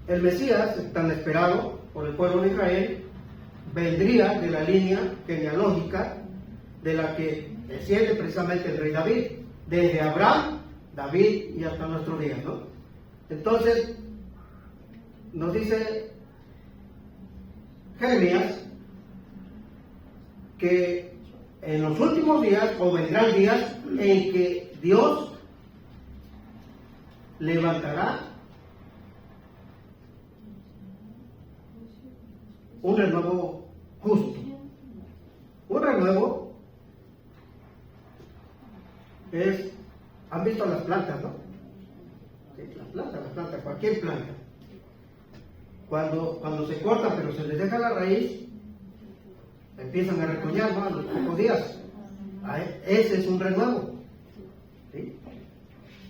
el Mesías, tan esperado por el pueblo de Israel, vendría de la línea genealógica de la que desciende precisamente el rey David, desde Abraham, David y hasta nuestros días, ¿no? Entonces, nos dice Jeremías que en los últimos días, o vendrán días, en que Dios levantará un renuevo justo. Un renuevo es, han visto las plantas, ¿no? Sí, las plantas, cualquier planta. Cuando se corta, pero se les deja la raíz, empiezan a retoñar, ¿no? A los pocos días. Ese es un renuevo. ¿Sí?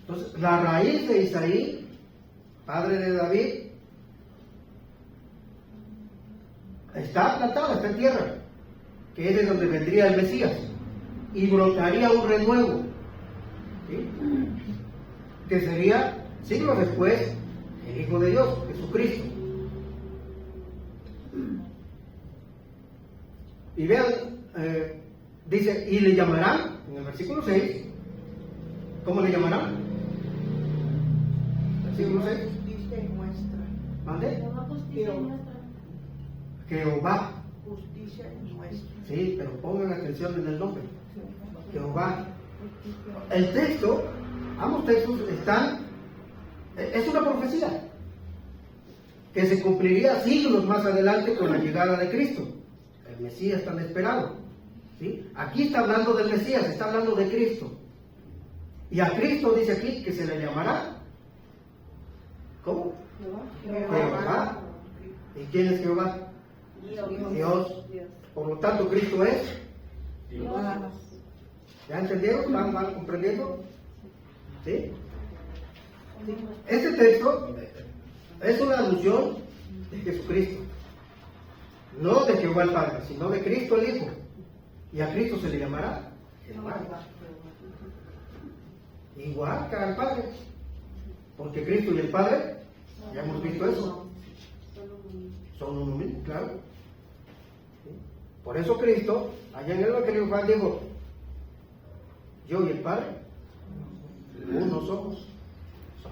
Entonces, la raíz de Isaí, padre de David, está plantada, está en tierra, que es de donde vendría el Mesías, y brotaría un renuevo, ¿sí? Que sería siglos después el Hijo de Dios, Jesucristo. Y vean, dice, y le llamarán, en el versículo 6, ¿cómo le llamarán? Versículo 6. Justicia nuestra. ¿Mande? Jehová. Justicia nuestra. Sí, pero pongan atención en el nombre. Jehová. El texto, ambos textos están, es una profecía que se cumpliría siglos más adelante con la llegada de Cristo, el Mesías tan esperado. ¿Sí? Aquí está hablando del Mesías, está hablando de Cristo. Y a Cristo dice aquí que se le llamará, ¿cómo? Jehová. ¿Y quién es Jehová? Dios. Por lo tanto, Cristo es Dios. ¿Ya entendieron? ¿Van comprendiendo? ¿Sí? Este texto es una alusión de Jesucristo, no de Jehová el Padre, sino de Cristo el Hijo. Y a Cristo se le llamará Jehová, igual que al Padre, porque Cristo y el Padre, ya hemos visto eso, son uno mismo, claro. ¿Sí? Por eso Cristo, allá en el Evangelio de Juan, dijo: yo y el Padre, uno somos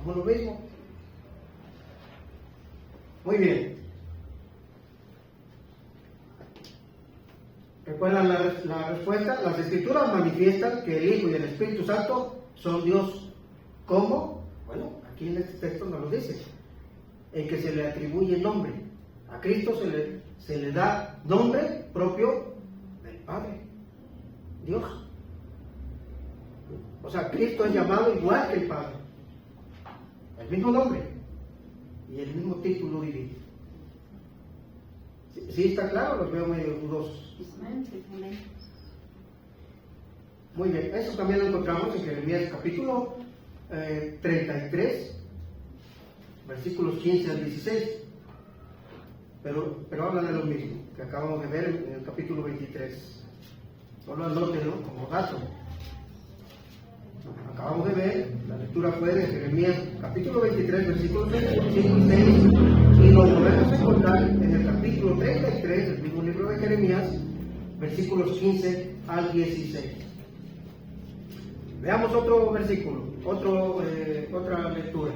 lo mismo. Muy bien. ¿Recuerdan la respuesta? Las Escrituras manifiestan que el Hijo y el Espíritu Santo son Dios. ¿Cómo? Bueno, aquí en este texto nos lo dice, en que se le atribuye nombre. A Cristo se le da nombre propio del Padre, Dios. O sea, Cristo es llamado igual que el Padre, el mismo nombre y el mismo título divino. ¿Sí está claro? Los veo medio dudosos. Muy bien, eso también lo encontramos en Jeremías capítulo 33, versículos 15 al 16. Pero habla de lo mismo que acabamos de ver en el capítulo 23. Solo anótenlo como dato. Acabamos de ver, la lectura fue de Jeremías capítulo 23, versículos 5 y 6, y lo volvemos a encontrar en el capítulo 33 del mismo libro de Jeremías, versículos 15 al 16. Veamos otro versículo, otra lectura,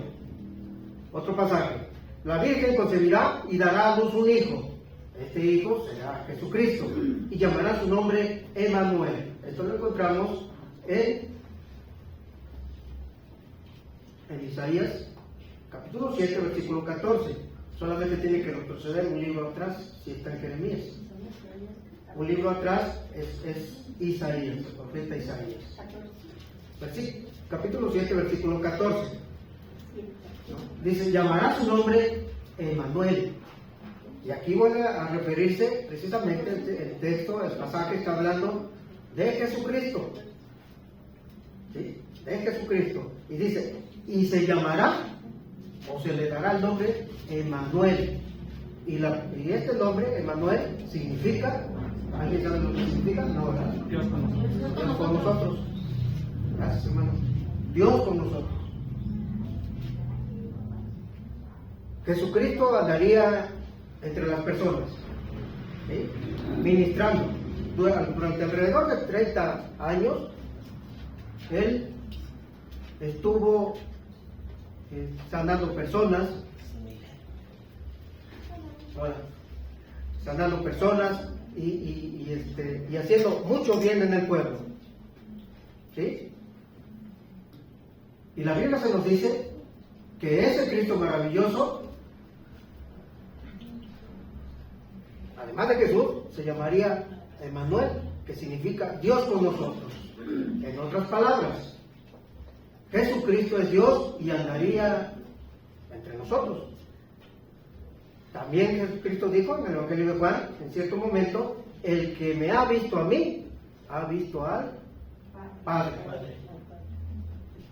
otro pasaje. La Virgen concebirá y dará a luz un hijo. Este hijo será Jesucristo y llamará su nombre Emmanuel. Esto lo encontramos en Isaías capítulo 7, versículo 14. Solamente tiene que retroceder un libro atrás si está en Jeremías. Un libro atrás es Isaías, el profeta Isaías. Capítulo 7, versículo 14. Dice: llamará su nombre Emmanuel. Y aquí vuelve a referirse precisamente el texto, el pasaje está hablando de Jesucristo. ¿Sí? De Jesucristo. Y dice: y se llamará, o se le dará el nombre Emmanuel. Y este nombre, Emmanuel, significa, ¿alguien sabe lo que significa? No, ¿verdad? Dios con nosotros. Gracias, hermano. Dios con nosotros. Jesucristo andaría entre las personas, ¿sí? Ministrando. Durante alrededor de 30 años, Él estuvo sanando personas, y haciendo mucho bien en el pueblo. ¿Sí? Y la Biblia se nos dice que ese Cristo maravilloso, además de Jesús, se llamaría Emmanuel, que significa Dios con nosotros. En otras palabras, Jesucristo es Dios y andaría entre nosotros. También Jesucristo dijo en el Evangelio de Juan, en cierto momento, el que me ha visto a mí, ha visto al Padre.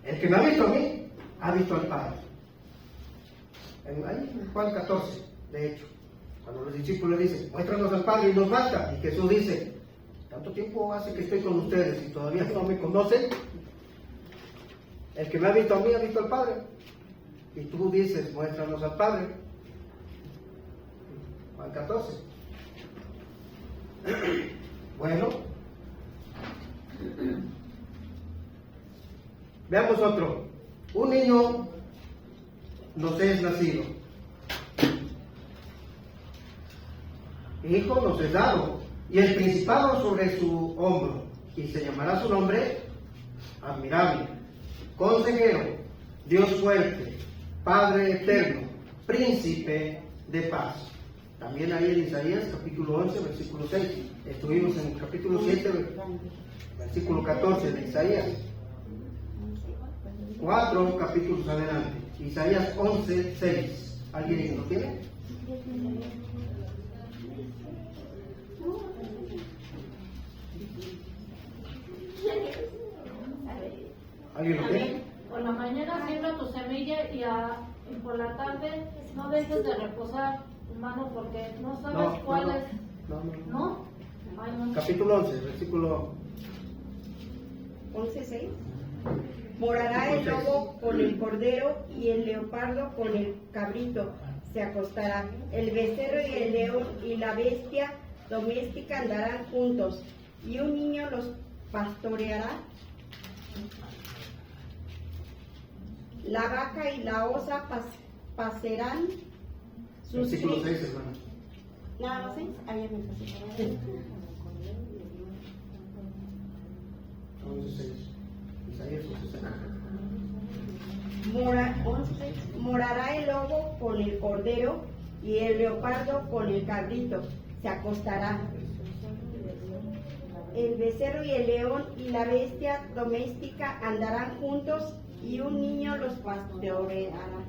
El que me ha visto a mí, ha visto al Padre. Ahí en Juan 14, de hecho, cuando los discípulos dicen, muéstranos al Padre y nos basta, y Jesús dice, ¿tanto tiempo hace que estoy con ustedes y todavía no me conocen? El que me ha visto a mí, ha visto al Padre. Y tú dices, muéstranos al Padre. Juan 14. Bueno, veamos otro. Un niño nos es nacido, hijo nos es dado, y el principado sobre su hombro, y se llamará su nombre admirable, consejero, Dios fuerte, Padre eterno, príncipe de paz. También ahí en Isaías capítulo 11, versículo 6. Estuvimos en el capítulo 7, versículo 14 de Isaías. 4 capítulos adelante. Isaías 11, 6. ¿Alguien lo tiene? ¿Alguien lo tiene? Por la mañana siembra tu semilla y por la tarde no dejes de reposar tu mano porque no sabes cuál es. ¿No? Ay, no. Capítulo 11, versículo 11:6. Morará el lobo con el cordero y el leopardo con el cabrito. Se acostará. El becerro y el león y la bestia doméstica andarán juntos, y un niño los pastoreará. La vaca y la osa pasarán sus versículo 6, hermano. Nada más 6. Ahí me pasé. 11, 6. Isaías 11, 6. Morará el lobo con el cordero y el leopardo con el cabrito. Se acostará. El becerro y el león y la bestia doméstica andarán juntos, y un niño los pastoreará.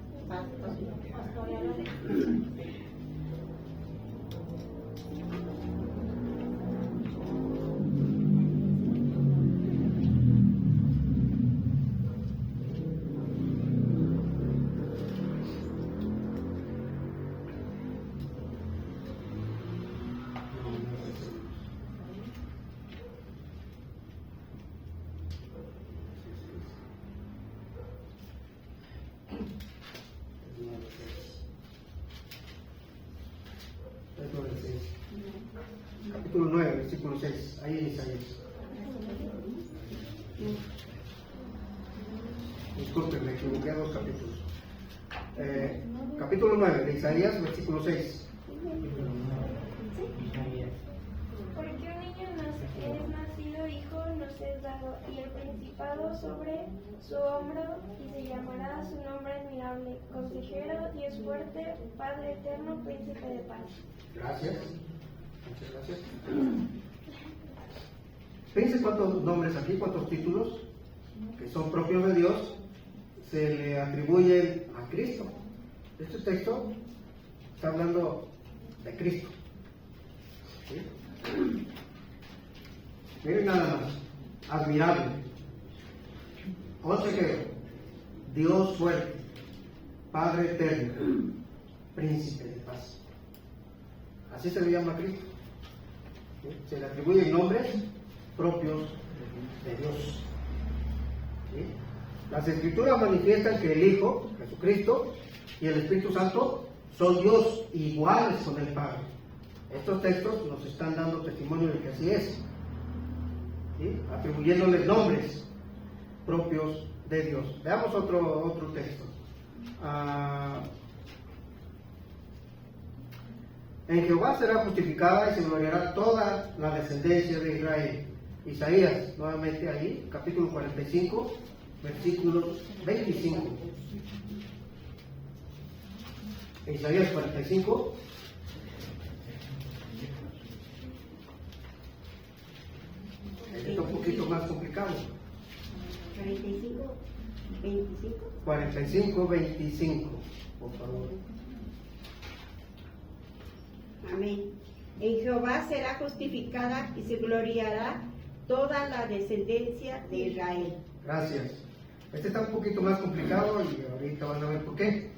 Capítulo 9, versículo 6. Ahí en Isaías. Disculpen, me equivoqué a 2 capítulos. Capítulo 9 de Isaías, versículo 6. Porque un niño es nacido, hijo nos es dado, y el principado sobre su hombro, y se llamará su nombre admirable, consejero, Dios fuerte, Padre eterno, príncipe de paz. Gracias. Muchas gracias. Fíjense cuántos nombres aquí, cuántos títulos que son propios de Dios se le atribuyen a Cristo. Este texto está hablando de Cristo. ¿Sí? Miren nada más. Admirable. Consejero. Dios fuerte. Padre eterno. Príncipe de paz. Así se le llama a Cristo. ¿Sí? Se le atribuyen nombres propios de Dios. ¿Sí? Las Escrituras manifiestan que el Hijo, Jesucristo, y el Espíritu Santo son Dios iguales con el Padre. Estos textos nos están dando testimonio de que así es, ¿sí? Atribuyéndoles nombres propios de Dios. Veamos otro texto. En Jehová será justificada y se gloriará toda la descendencia de Israel. Isaías, nuevamente ahí, capítulo 45, versículo 25. Isaías 45. Este está un poquito más complicado. 45, 25. 45, 25, por favor. Amén. En Jehová será justificada y se gloriará toda la descendencia de Israel. Gracias. Este está un poquito más complicado y ahorita van a ver por qué.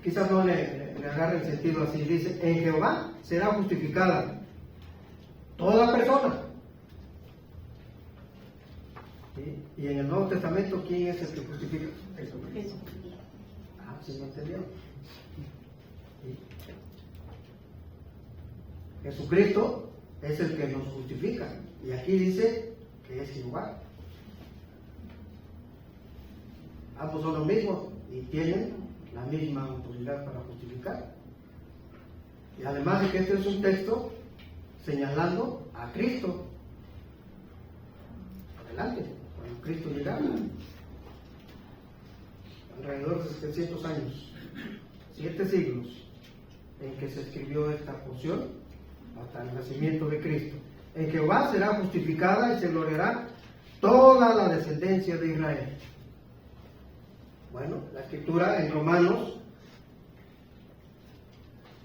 Quizás no le agarre el sentido así. Dice, en Jehová será justificada toda persona. ¿Sí? Y en el Nuevo Testamento, ¿quién es el que justifica? Jesucristo. ¿Sí me entendió? ¿Sí? Jesucristo es el que nos justifica. Y aquí dice que es Jehová. Ambos son los mismos y tienen la misma autoridad para justificar. Y además de que este es un texto señalando a Cristo. Adelante, cuando Cristo llegara. Alrededor de 700 años, 7 siglos, en que se escribió esta porción, hasta el nacimiento de Cristo. En Jehová será justificada y se gloriará toda la descendencia de Israel. Bueno, la escritura en Romanos,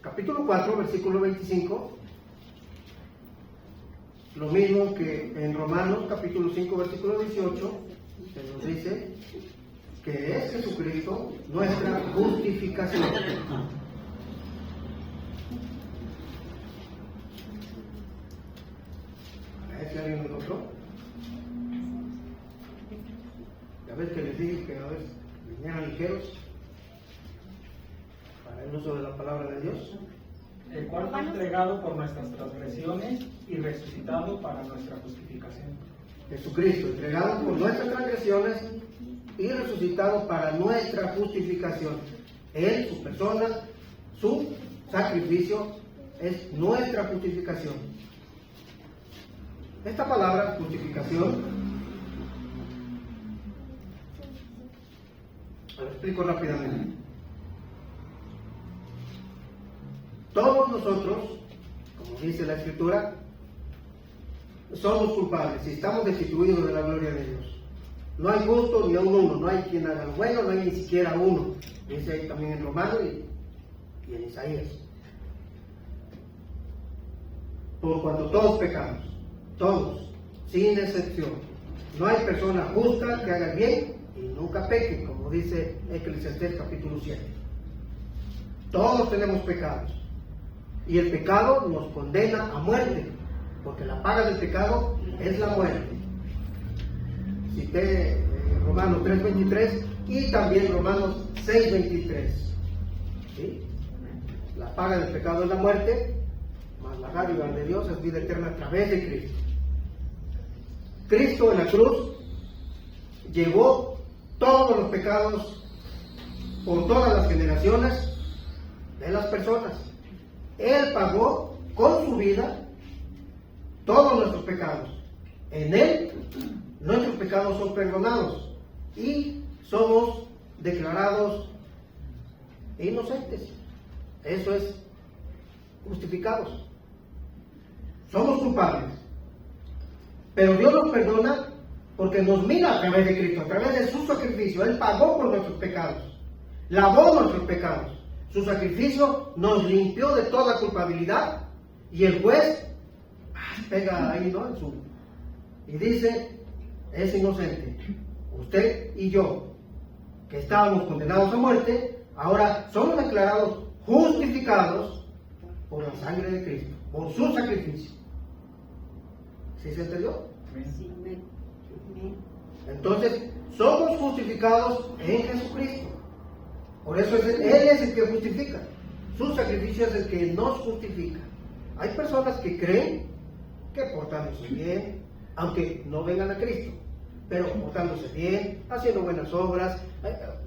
capítulo 4, versículo 25, lo mismo que en Romanos, capítulo 5, versículo 18, se nos dice que es Jesucristo nuestra justificación. A ver si alguien me encontró. Ya ves que les dije que a veces vinieran ligeros para el uso de la palabra de Dios. El cual fue entregado por nuestras transgresiones y resucitado para nuestra justificación. Jesucristo, entregado por nuestras transgresiones y resucitado para nuestra justificación. Él, su persona, su sacrificio es nuestra justificación. Esta palabra, justificación, lo explico rápidamente. Todos nosotros, como dice la Escritura, somos culpables y estamos destituidos de la gloria de Dios. No hay justo ni a uno, no hay quien haga lo bueno, no hay ni siquiera uno. Dice ahí también en Romanos y en Isaías. Por cuanto todos pecamos, todos, sin excepción. No hay persona justa que haga el bien y nunca peque, como dice Eclesiastés capítulo 7. Todos tenemos pecados. Y el pecado nos condena a muerte, porque la paga del pecado es la muerte. Cité Romanos 3:23 y también Romanos 6:23. ¿Sí? La paga del pecado es la muerte, mas la dádiva de Dios es vida eterna a través de Cristo. Cristo en la cruz llevó todos los pecados por todas las generaciones de las personas. Él pagó con su vida todos nuestros pecados. En Él nuestros pecados son perdonados y somos declarados inocentes. Eso es justificados. Somos culpables, pero Dios nos perdona porque nos mira a través de Cristo, a través de su sacrificio. Él pagó por nuestros pecados, lavó nuestros pecados. Su sacrificio nos limpió de toda culpabilidad y el juez pega ahí, ¿no? Y dice, es inocente. Usted y yo, que estábamos condenados a muerte, ahora somos declarados justificados por la sangre de Cristo, por su sacrificio. ¿Sí se entendió? Sí, amén. Entonces, somos justificados en Jesucristo. Por eso Él es el que justifica. Su sacrificio es el que nos justifica. Hay personas que creen que portándose bien, aunque no vengan a Cristo, pero portándose bien, haciendo buenas obras,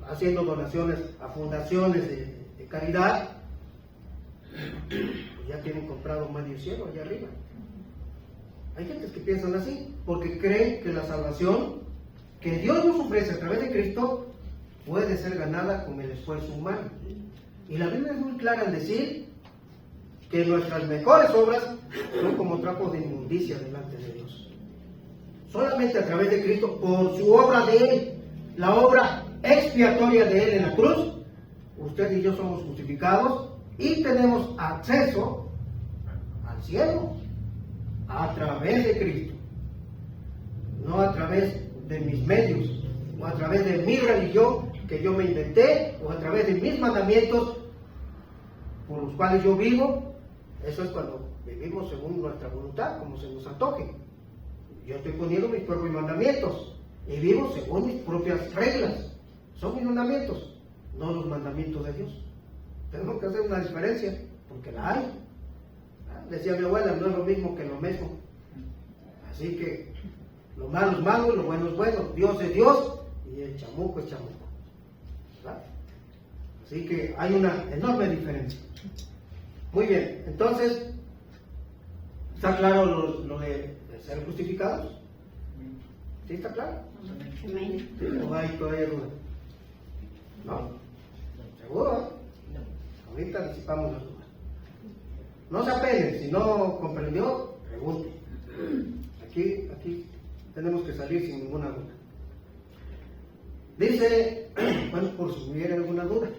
haciendo donaciones a fundaciones de caridad, pues ya tienen comprado medio cielo allá arriba. Hay gentes que piensan así, porque creen que la salvación que Dios nos ofrece a través de Cristo puede ser ganada con el esfuerzo humano. Y la Biblia es muy clara en decir que nuestras mejores obras son como trapos de inmundicia delante de Dios. Solamente a través de Cristo, por su obra de Él, la obra expiatoria de Él en la cruz, usted y yo somos justificados y tenemos acceso al cielo a través de Cristo, no a través de mis medios o a través de mi religión que yo me inventé o a través de mis mandamientos por los cuales yo vivo. Eso es cuando vivimos según nuestra voluntad, como se nos antoje. Yo estoy poniendo mis propios mandamientos y vivo según mis propias reglas. Son mis mandamientos, no los mandamientos de Dios. Tenemos que hacer una diferencia, porque la hay. Decía mi abuela, no es lo mismo que lo mismo. Así que lo malo es malo y lo bueno es bueno. Dios es Dios y el chamuco es chamuco. ¿Verdad? Así que hay una enorme diferencia. Muy bien, entonces, ¿está claro lo de ser justificados? ¿Sí está claro? ¿O hay todavía duda? ¿No? ¿Seguro? Ahorita disipamos las dudas. No se apenen, si no comprendió, pregunte. Aquí tenemos que salir sin ninguna duda. Dice, bueno, por si hubiera alguna duda,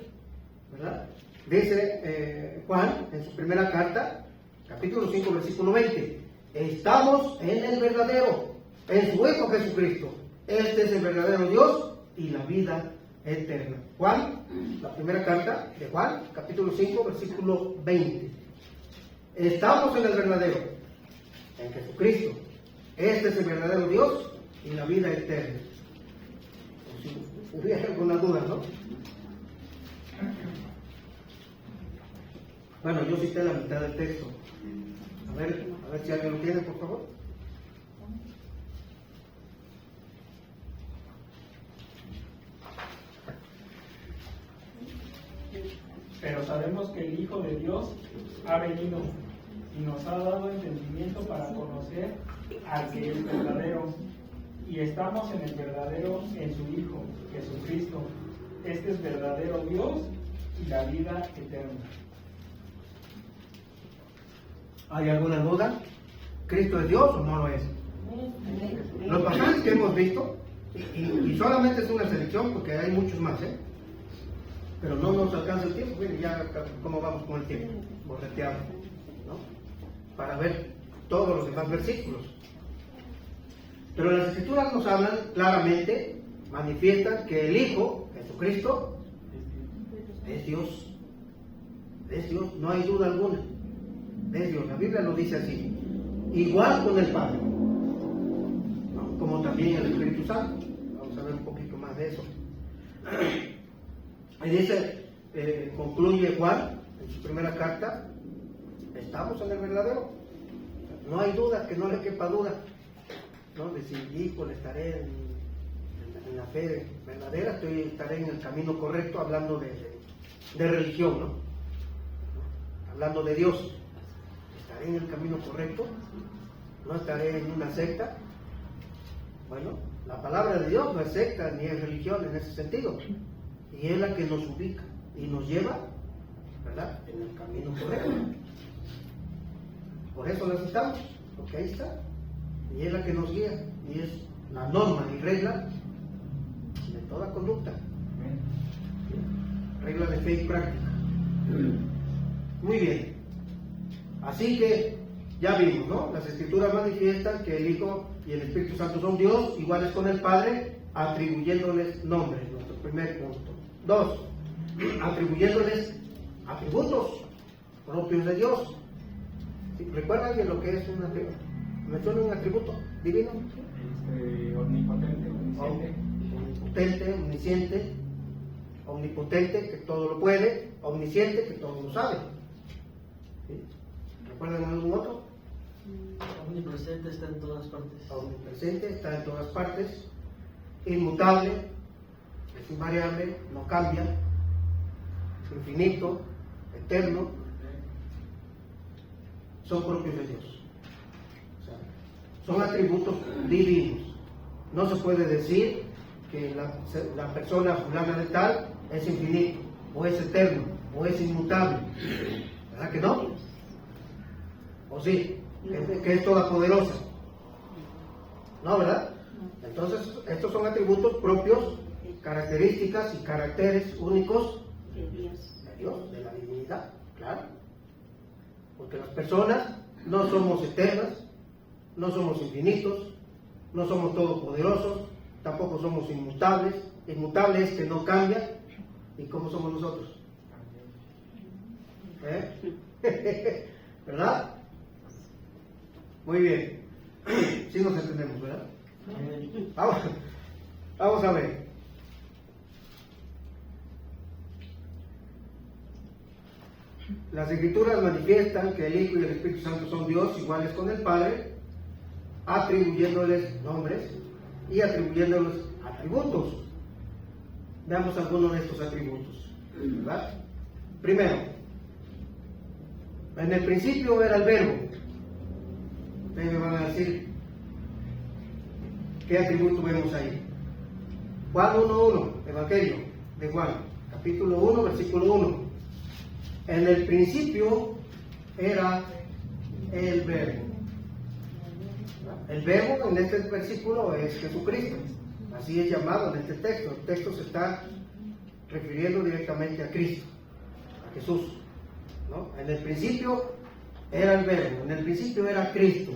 ¿verdad? Dice Juan en su primera carta, capítulo 5, versículo 20. Estamos en el verdadero, en su Hijo Jesucristo. Este es el verdadero Dios y la vida eterna. Juan, la primera carta de Juan, capítulo 5, versículo 20. Estamos en el verdadero, en Jesucristo. Este es el verdadero Dios y la vida eterna. Si hubiera alguna duda, ¿no? Bueno, yo cité la mitad del texto. A ver si alguien lo tiene, por favor. Pero sabemos que el Hijo de Dios ha venido y nos ha dado entendimiento para conocer al que es verdadero. Y estamos en el verdadero, en su Hijo, Jesucristo. Este es verdadero Dios y la vida eterna. ¿Hay alguna duda? ¿Cristo es Dios o no lo es? Los pasajes que hemos visto, y solamente es una selección porque hay muchos más, pero no nos alcanza el tiempo. Miren ya cómo vamos con el tiempo, borreteado, ¿no? Para ver todos los demás versículos. Pero las Escrituras nos hablan claramente, manifiestan que el Hijo, Jesucristo, es Dios. Es Dios, no hay duda alguna. Es Dios, la Biblia lo dice así. Igual con el Padre, ¿no? Como también el Espíritu Santo. Vamos a ver un poquito más de eso. Y dice, concluye Juan en su primera carta, estamos en el verdadero. No hay duda, que no le quepa duda, ¿no? De si híjole, estaré en la fe verdadera, estaré en el camino correcto, hablando de religión, ¿no? Hablando de Dios. ¿Estaré en el camino correcto? ¿No estaré en una secta? Bueno, la palabra de Dios no es secta ni es religión en ese sentido. Y es la que nos ubica y nos lleva, ¿verdad?, en el camino correcto. Por eso la citamos, porque ahí está. Y es la que nos guía. Y es la norma y regla de toda conducta. Regla de fe y práctica. Muy bien. Así que ya vimos, ¿no? Las Escrituras manifiestan que el Hijo y el Espíritu Santo son Dios, iguales con el Padre, atribuyéndoles nombres, nuestro primer punto. 2, atribuyéndoles atributos propios de Dios. ¿Recuerda alguien lo que es un atributo? ¿Me suena un atributo divino? Omnipotente, omnisciente. Omnipotente, omnisciente, omnipotente, que todo lo puede, omnisciente, que todo lo sabe. ¿Sí? ¿Recuerdan algún otro? Omnipresente, está en todas partes. Omnipresente, está en todas partes, inmutable, es invariable, no cambia, infinito, eterno, son propios de Dios. O sea, son atributos divinos. No se puede decir que la persona fulana de tal es infinito, o es eterno, o es inmutable. ¿Verdad que no? ¿O sí? Que es todopoderosa. ¿No, verdad? Entonces, estos son atributos propios, características y caracteres únicos De Dios. de Dios, de la divinidad, claro. Porque las personas no somos eternas, no somos infinitos, no somos todopoderosos, tampoco somos inmutables. Inmutable es que no cambia. ¿Y cómo somos nosotros? ¿Verdad? Muy bien. Sí nos entendemos, ¿verdad? Vamos a ver. Las Escrituras manifiestan que el Hijo y el Espíritu Santo son Dios, iguales con el Padre, atribuyéndoles nombres y atribuyéndoles atributos. Veamos algunos de estos atributos, ¿verdad? Primero, en el principio era el Verbo. Ustedes me van a decir qué atributo vemos ahí. Juan 1:1, Evangelio de Juan, capítulo 1, versículo 1. En el principio era el Verbo. El Verbo en este versículo es Jesucristo. Así es llamado en este texto. El texto se está refiriendo directamente a Cristo, a Jesús, ¿no? En el principio era el Verbo, en el principio era Cristo.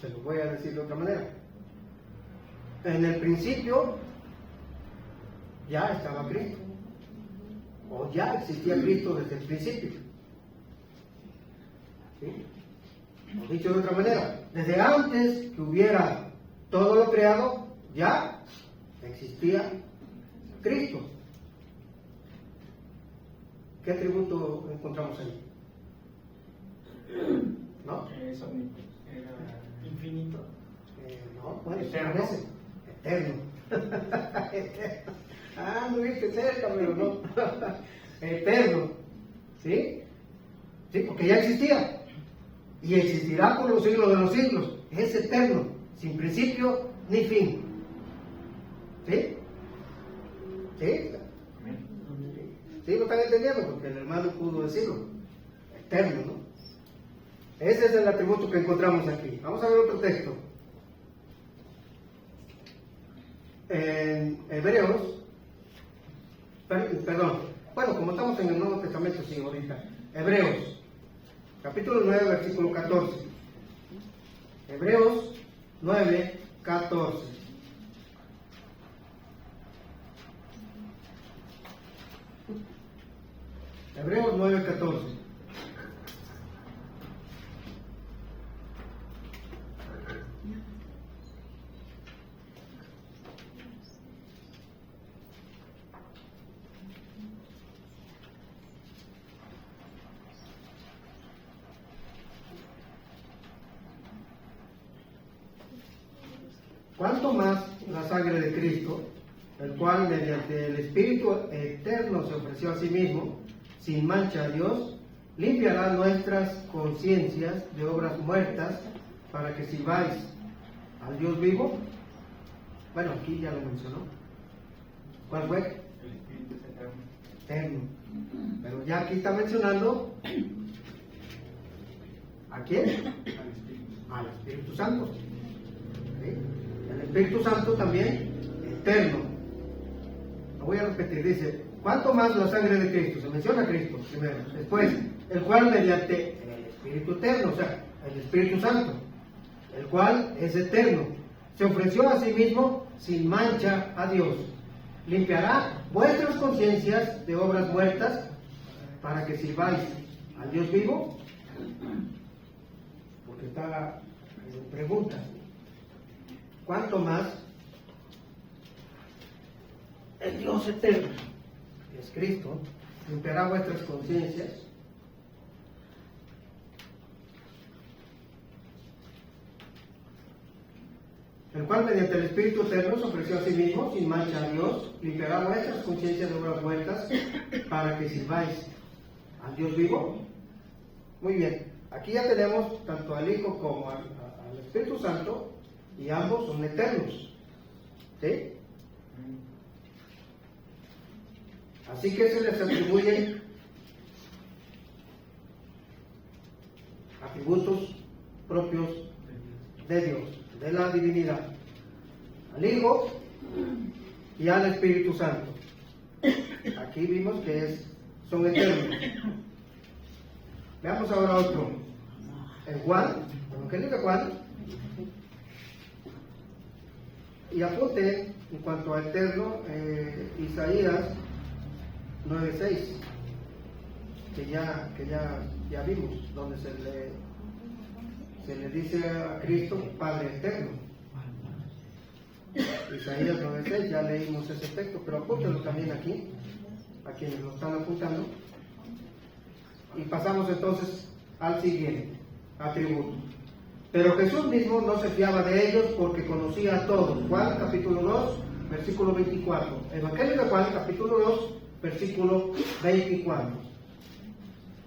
Se lo voy a decir de otra manera. En el principio ya estaba Cristo, o ya existía Cristo desde el principio. ¿Sí? O dicho de otra manera, desde antes que hubiera todo lo creado, ya existía Cristo. ¿Qué atributo encontramos ahí? ¿No? Eso era infinito. No, bueno, Eterno. parece eterno. No viste cerca, pero no. Eterno. ¿Sí? Sí, porque ya existía. Y existirá por los siglos de los siglos. Es eterno, sin principio ni fin. ¿Sí? ¿Sí? ¿Sí lo están entendiendo? Porque el hermano pudo decirlo. Eterno, ¿no? Ese es el atributo que encontramos aquí. Vamos a ver otro texto. En Hebreos, perdón, bueno, como estamos en el Nuevo Testamento, sí, ahorita. Hebreos, capítulo 9, versículo 14. Hebreos 9, 14. Hebreos 9, 14. ¿Cuánto más la sangre de Cristo, el cual mediante el Espíritu eterno se ofreció a sí mismo, sin mancha a Dios, limpiará nuestras conciencias de obras muertas para que sirváis al Dios vivo? Bueno, aquí ya lo mencionó. ¿Cuál fue? El Espíritu es eterno. Eterno. Pero ya aquí está mencionando ¿a quién? Al Espíritu Santo. ¿Sí? El Espíritu Santo también eterno. Lo voy a repetir, dice, ¿cuánto más la sangre de Cristo? Se menciona a Cristo primero, después, el cual mediante el Espíritu eterno, o sea, el Espíritu Santo, el cual es eterno, se ofreció a sí mismo sin mancha a Dios. Limpiará vuestras conciencias de obras muertas para que sirváis al Dios vivo. Porque está en pregunta. ¿Cuánto más el Dios eterno, que es Cristo, limpiará vuestras conciencias. El cual mediante el Espíritu Eterno se ofreció a sí mismo sin mancha a Dios, limpiará vuestras conciencias de obras muertas para que sirváis al Dios vivo. Muy bien, aquí ya tenemos tanto al Hijo como al Espíritu Santo, y ambos son eternos. ¿Sí? Así que se les atribuyen atributos propios de Dios, de la divinidad, al Hijo y al Espíritu Santo. Aquí vimos que son eternos. Veamos ahora otro. En Juan, el Evangelio de Juan, y apunte en cuanto a eterno, Isaías 9:6, que ya vimos, donde se le dice a Cristo Padre eterno. Isaías 9:6, ya leímos ese texto, pero apúntenlo también aquí, a quienes lo están apuntando. Y pasamos entonces al siguiente atributo. Pero Jesús mismo no se fiaba de ellos porque conocía a todos. Juan capítulo 2, versículo 24. Evangelio de Juan capítulo 2, versículo 24.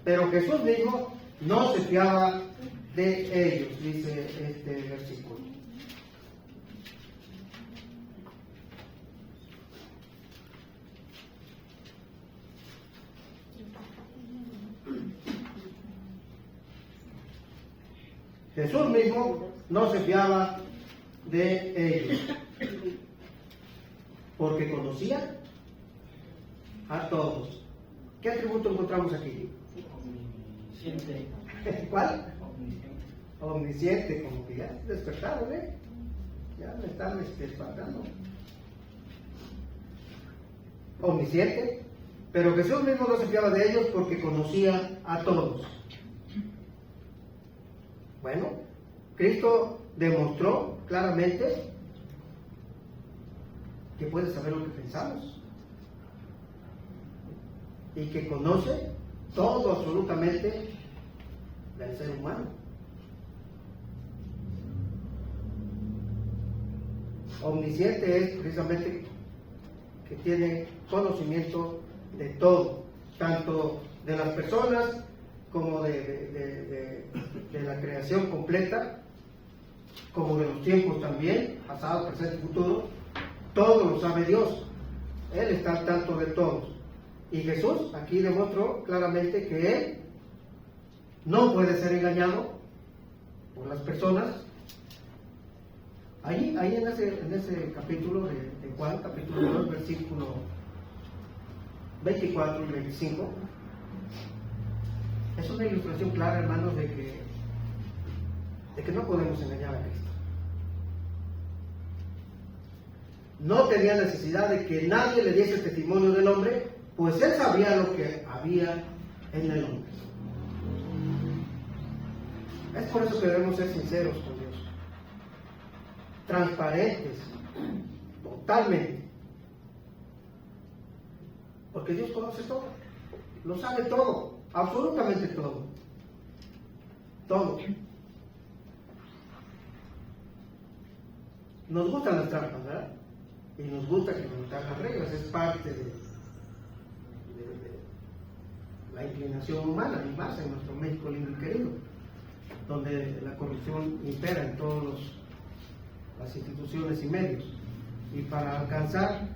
Pero Jesús mismo no se fiaba de ellos, dice este versículo. Jesús mismo no se fiaba de ellos, porque conocía a todos. ¿Qué atributo encontramos aquí? Omnisciente. ¿Cuál? Omnisciente, como que ya despertaron, ¿eh? Ya me están espantando. Omnisciente, pero Jesús mismo no se fiaba de ellos porque conocía a todos. Bueno, Cristo demostró claramente que puede saber lo que pensamos y que conoce todo absolutamente del ser humano. Omnisciente es precisamente que tiene conocimiento de todo, tanto de las personas como de la creación completa, como de los tiempos también, pasado, presente y futuro. Todo lo sabe Dios. Él está al tanto de todos. Y Jesús aquí demostró claramente que Él no puede ser engañado por las personas. Ahí en ese capítulo de Juan, capítulo 2, versículo 24 y 25, es una ilustración clara, hermanos, de que no podemos engañar a Cristo. No tenía necesidad de que nadie le diese testimonio del hombre, pues Él sabía lo que había en el hombre. Es por eso que debemos ser sinceros con Dios, transparentes, totalmente, porque Dios conoce todo, lo sabe todo, absolutamente todo, todo. Nos gustan las trampas, ¿verdad? Y nos gusta que nos dan las reglas, es parte de la inclinación humana, y más en nuestro México lindo y querido, donde la corrupción impera en todas las instituciones y medios. Y para alcanzar,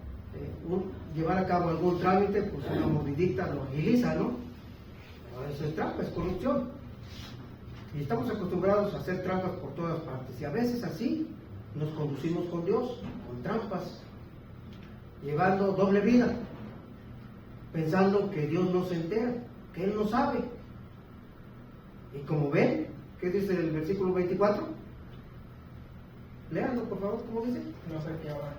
llevar a cabo algún trámite, pues una mordidita lo agiliza, ¿no? Pero eso es trampa, es corrupción. Y estamos acostumbrados a hacer trampas por todas partes. Y a veces así nos conducimos con Dios, con trampas, llevando doble vida, pensando que Dios no se entera, que Él no sabe. Y como ven, ¿qué dice el versículo 24? Léanlo, por favor, ¿cómo dice? No sé qué ahora.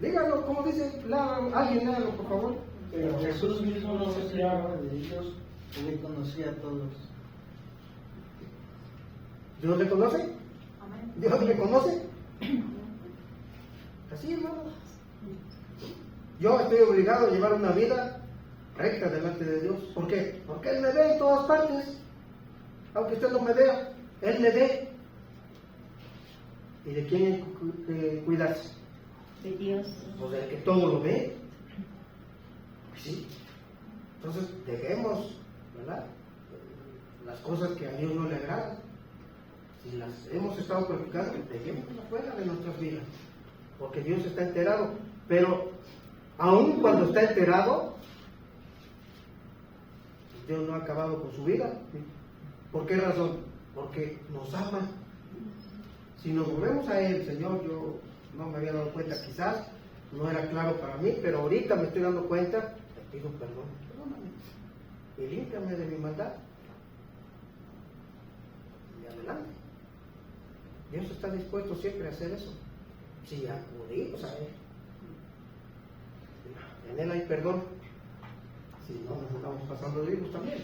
Díganlo, ¿cómo dice? Alguien léalo, por favor. Pero Jesús mismo no se fiaba de ellos, Él le conocía a todos. ¿Dios le conoce? ¿Dios le conoce? Así, hermano. Yo estoy obligado a llevar una vida recta delante de Dios. ¿Por qué? Porque Él me ve en todas partes. Aunque usted no me vea, Él me ve. ¿Y de quién hay que cuidarse? De Dios. Pues del que todo lo ve. ¿Sí? Entonces, dejemos, ¿verdad?, las cosas que a Dios no le agradan. Si las hemos estado practicando, dejémoslas fuera de nuestras vidas. Porque Dios está enterado. Pero, aun cuando está enterado, Dios no ha acabado con su vida. ¿Por qué razón? Porque nos ama. Si nos volvemos a Él, Señor, yo no me había dado cuenta, quizás no era claro para mí, pero ahorita me estoy dando cuenta, te pido perdón, perdóname, y límpiame de mi maldad. Y adelante. Dios está dispuesto siempre a hacer eso. Si acudimos a Él. En Él hay perdón. Si no, nos estamos pasando libros también.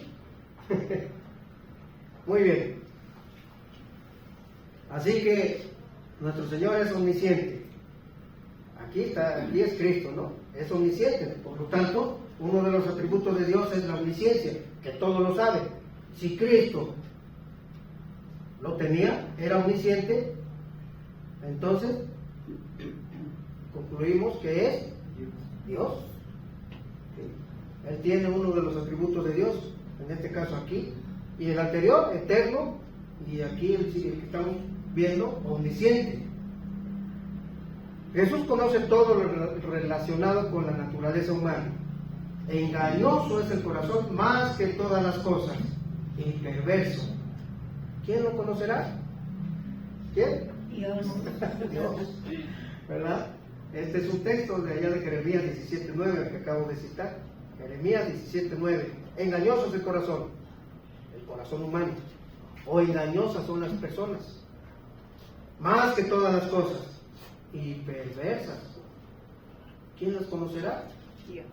Muy bien. Así que nuestro Señor es omnisciente. Aquí es Cristo, ¿no? Es omnisciente. Por lo tanto, uno de los atributos de Dios es la omnisciencia, que todo lo sabe. Si Cristo lo tenía, era omnisciente, entonces concluimos que es Dios. Él tiene uno de los atributos de Dios, en este caso aquí, y el anterior, eterno, y aquí el que estamos viendo, omnisciente. Jesús conoce todo lo relacionado con la naturaleza humana. Engañoso es el corazón más que todas las cosas, y perverso. ¿Quién lo conocerá? ¿Quién? Dios. Dios. ¿Verdad? Este es un texto de allá de Jeremías 17:9 que acabo de citar. Jeremías 17:9. Engañoso es el corazón humano, o engañosas son las personas, más que todas las cosas, y perversas. ¿Quién las conocerá? Dios.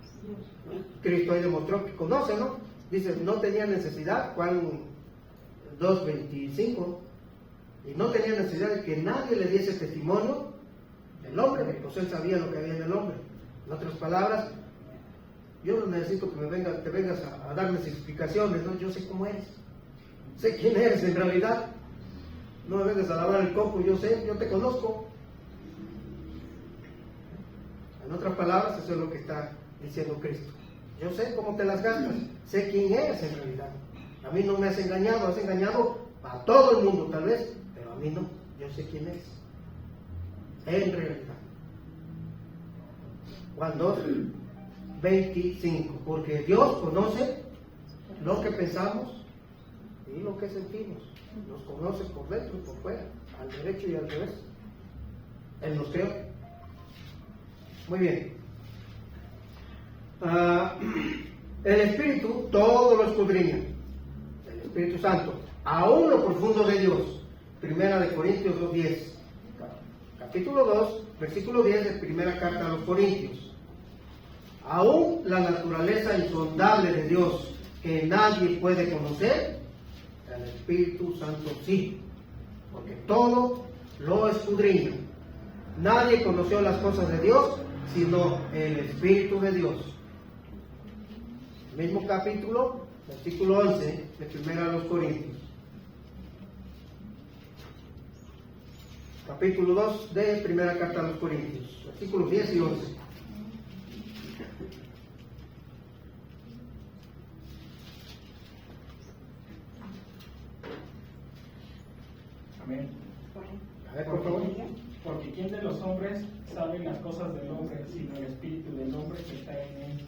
Cristo ahí demostró que conoce, ¿no? Dice, no tenía necesidad, Juan 2:25, y no tenía necesidad de que nadie le diese testimonio del hombre, pues él sabía lo que había en el hombre. En otras palabras, yo no necesito que te vengas a darme explicaciones, ¿no? Yo sé cómo eres, sé quién eres en realidad. No me vengas a lavar el coco, yo te conozco. En otras palabras, eso es lo que está diciendo Cristo. Yo sé cómo te las gastas, sé quién eres en realidad. A mí no me has engañado a todo el mundo tal vez, pero a mí no, yo sé quién eres en realidad. Juan 2:25, porque Dios conoce lo que pensamos y lo que sentimos, nos conoce por dentro y por fuera, al derecho y al revés. Él nos creó. Muy bien. El Espíritu todo lo escudriña, el Espíritu Santo, aún lo profundo de Dios. Primera de Corintios 2:10, capítulo 2, versículo 10 de primera carta a los Corintios. Aún la naturaleza insondable de Dios, que nadie puede conocer, el Espíritu Santo sí, porque todo lo escudriña. Nadie conoció las cosas de Dios, sino el Espíritu de Dios. Mismo capítulo, versículo 11 de primera a los Corintios. Capítulo 2 de primera carta a los Corintios, versículos 10 y 11. Amén. A ver, por favor. Porque ¿quién de los hombres sabe las cosas del hombre, sino el espíritu del hombre que está en él?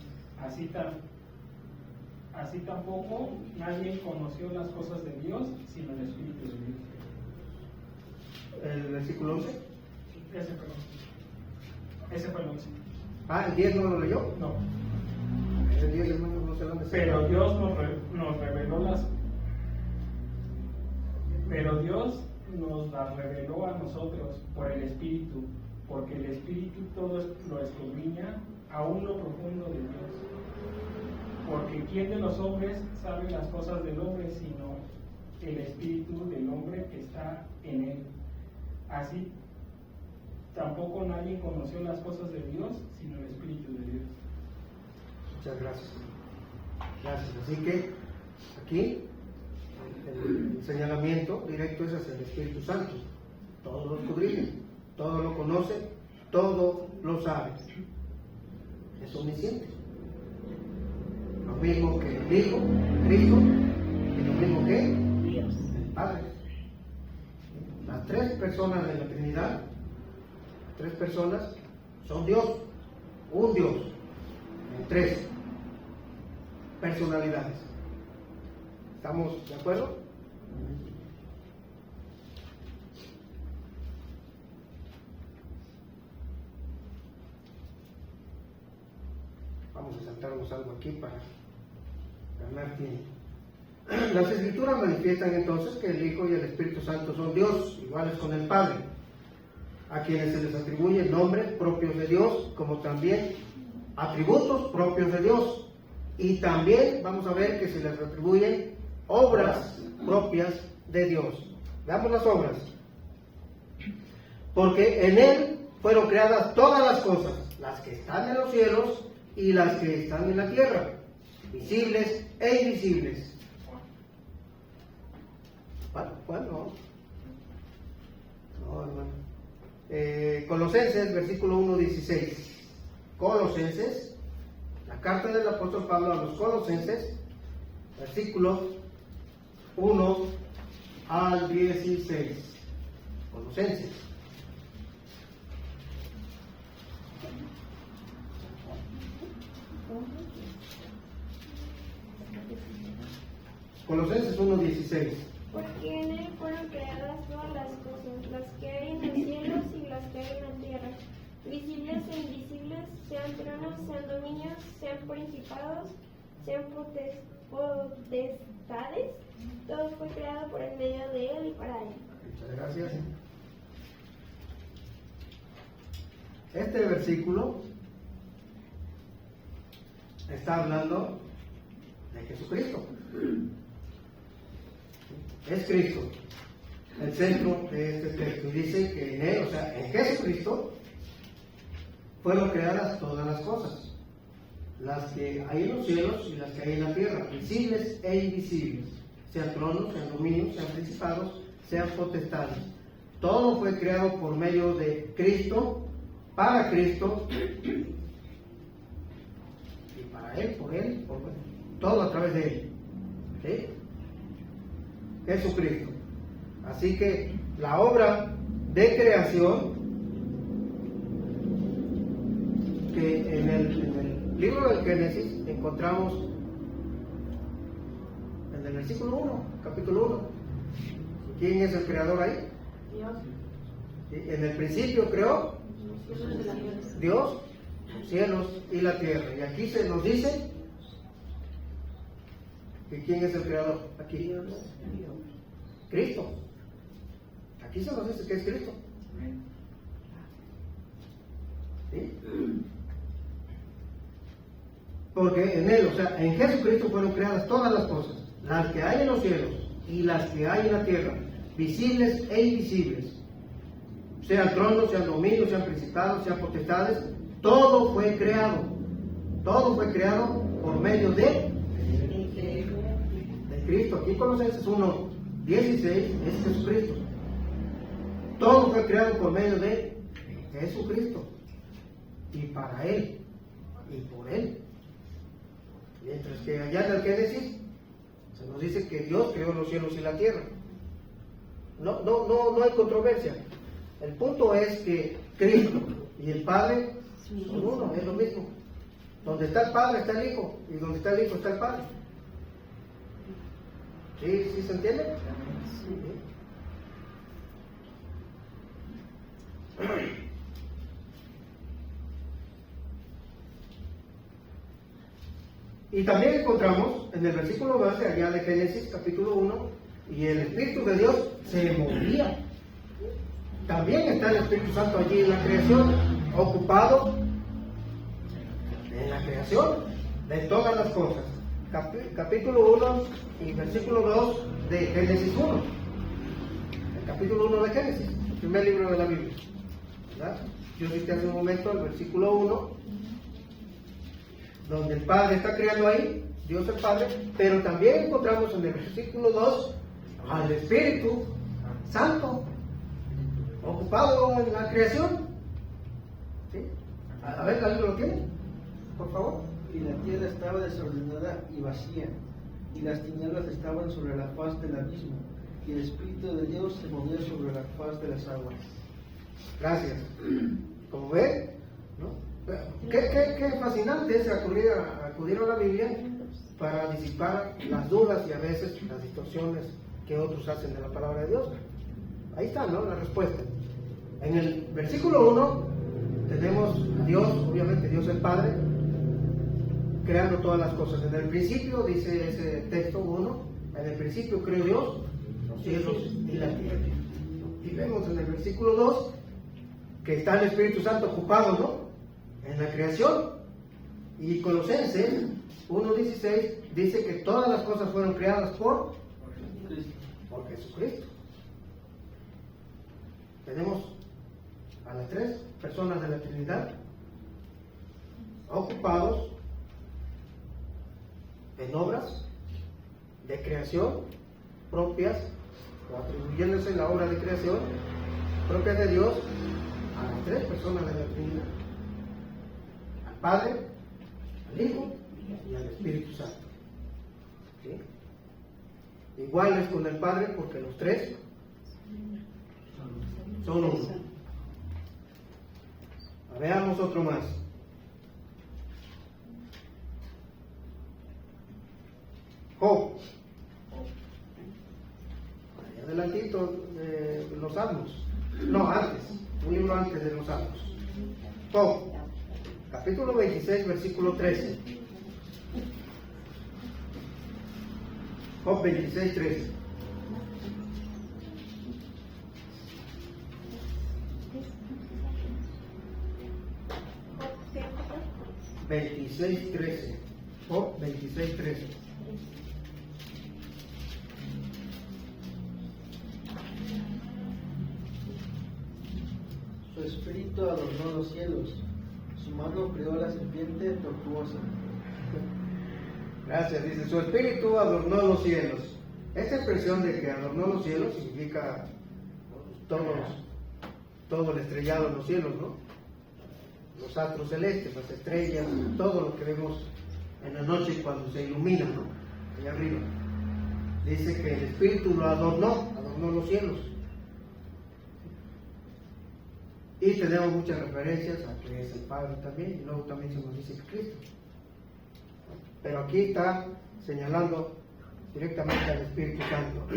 Así tampoco nadie conoció las cosas de Dios, sino el espíritu de Dios. El versículo 11. Ese fue el 11. ¿El 10 no lo leyó? No. El 10, hermanos, no sé dónde está. Pero Dios nos reveló nos las reveló a nosotros por el Espíritu, porque el Espíritu todo lo escudriña, aún lo profundo de Dios. Porque ¿quién de los hombres sabe las cosas del hombre, sino el Espíritu del hombre que está en él? Tampoco nadie conoció las cosas de Dios, sino el Espíritu de Dios. Muchas gracias. Gracias. Así que aquí el señalamiento directo es hacia el Espíritu Santo. Todo lo escudriña, todo lo conoce, todo lo sabe. Es omnisciente. Lo mismo que el Hijo, Cristo, y lo mismo que Dios. el Padre. Las tres personas de la Trinidad, tres personas, son Dios, un Dios, en tres personalidades. ¿Estamos de acuerdo? Vamos a saltarnos algo aquí para ganar tiempo. Las Escrituras manifiestan entonces que el Hijo y el Espíritu Santo son Dios, iguales con el Padre, a quienes se les atribuyen nombres propios de Dios, como también atributos propios de Dios. Y también vamos a ver que se les atribuyen obras propias de Dios. Veamos las obras. Porque en Él fueron creadas todas las cosas, las que están en los cielos y las que están en la tierra, visibles e invisibles. ¿Cuál no? No, hermano. Colosenses, versículo 1:16. Colosenses, la carta del apóstol Pablo a los Colosenses, versículo 1 al 16. Colosenses. Colosenses 1:16. Porque en él fueron creadas todas las cosas, las que hay en los cielos y las que hay en la tierra, visibles e invisibles, sean tronos, sean dominios, sean principados, sean potestades, todo fue creado por el medio de él y para él. Muchas gracias. Este versículo está hablando de Jesucristo. Es Cristo el centro de este texto. Dice que en Él, o sea, en Jesucristo, fueron creadas todas las cosas, las que hay en los cielos y las que hay en la tierra, visibles e invisibles, sean tronos, sean dominios, sean principados, sean potestades. Todo fue creado por medio de Cristo, para Cristo, y para Él, por Él, todo a través de Él. ¿Sí? Jesucristo. Así que la obra de creación, que en el libro del Génesis encontramos en el versículo 1, capítulo 1. ¿Quién es el creador ahí? Dios. En el principio creó Dios, los cielos y la tierra. Y aquí se nos dice que ¿quién es el creador? Aquí. Cristo. Aquí se nos dice que es Cristo. ¿Sí? Porque en Él, o sea, en Jesucristo fueron creadas todas las cosas, las que hay en los cielos y las que hay en la tierra, visibles e invisibles, sean tronos, sean dominios, sean principados, sean potestades, todo fue creado por medio de Cristo. Aquí Colosenses 1:16 es Jesucristo. Todo fue creado por medio de Jesucristo y para Él y por Él. Mientras que allá en el Génesis se nos dice que Dios creó los cielos y la tierra. No hay controversia. El punto es que Cristo y el Padre son uno, es lo mismo. Donde está el Padre está el Hijo, y donde está el Hijo está el Padre. ¿Sí se entiende? Sí. Y también encontramos en el versículo 12 allá de Génesis capítulo 1, y el Espíritu de Dios se movía. También está el Espíritu Santo allí en la creación, ocupado en la creación de todas las cosas. Capítulo 1 y versículo 2 de Génesis 1. El capítulo 1 de Génesis, el primer libro de la Biblia. ¿verdad? Yo cité hace un momento el versículo 1, donde el Padre está creando ahí, Dios el Padre, pero también encontramos en el versículo 2 al Espíritu Santo, ocupado en la creación. ¿Sí? A ver, ¿alguien lo tiene? Por favor. Y la tierra estaba desordenada y vacía, y las tinieblas estaban sobre la faz del abismo, y el Espíritu de Dios se movía sobre la faz de las aguas. Gracias. Como ven, ¿no? Qué fascinante es acudir a la Biblia para disipar las dudas y a veces las distorsiones que otros hacen de la palabra de Dios. Ahí está, ¿no? La respuesta. En el versículo 1 tenemos a Dios, obviamente Dios el Padre, creando todas las cosas. En el principio, dice ese texto 1, en el principio creó Dios los cielos y la tierra. Y vemos en el versículo 2 que está el Espíritu Santo ocupado, ¿no?, en la creación. Y Colosenses 1:16 dice que todas las cosas fueron creadas por Jesucristo. Tenemos a las tres personas de la Trinidad ocupados en obras de creación propias, o atribuyéndose la obra de creación propia de Dios a las tres personas de la Trinidad: al Padre, al Hijo y al Espíritu Santo. ¿Sí? Iguales con el Padre, porque los tres son uno. Veamos otro más. Job. Ahí adelantito de los Salmos. No, antes. Un libro antes de los Salmos. Job. Capítulo 26, versículo 13. Job 26, 13. Job 26, 13. Job 26, 13. Su espíritu adornó los cielos, su mano creó la serpiente tortuosa. Gracias, dice, su espíritu adornó los cielos. Esta expresión de que adornó los cielos significa todo el estrellado en los cielos, ¿no? Los astros celestes, las estrellas, todo lo que vemos en la noche cuando se ilumina, ¿no?, allá arriba. Dice que el espíritu lo adornó los cielos. Y tenemos muchas referencias a que es el Padre también, y luego también se nos dice que Cristo. Pero aquí está señalando directamente al Espíritu Santo.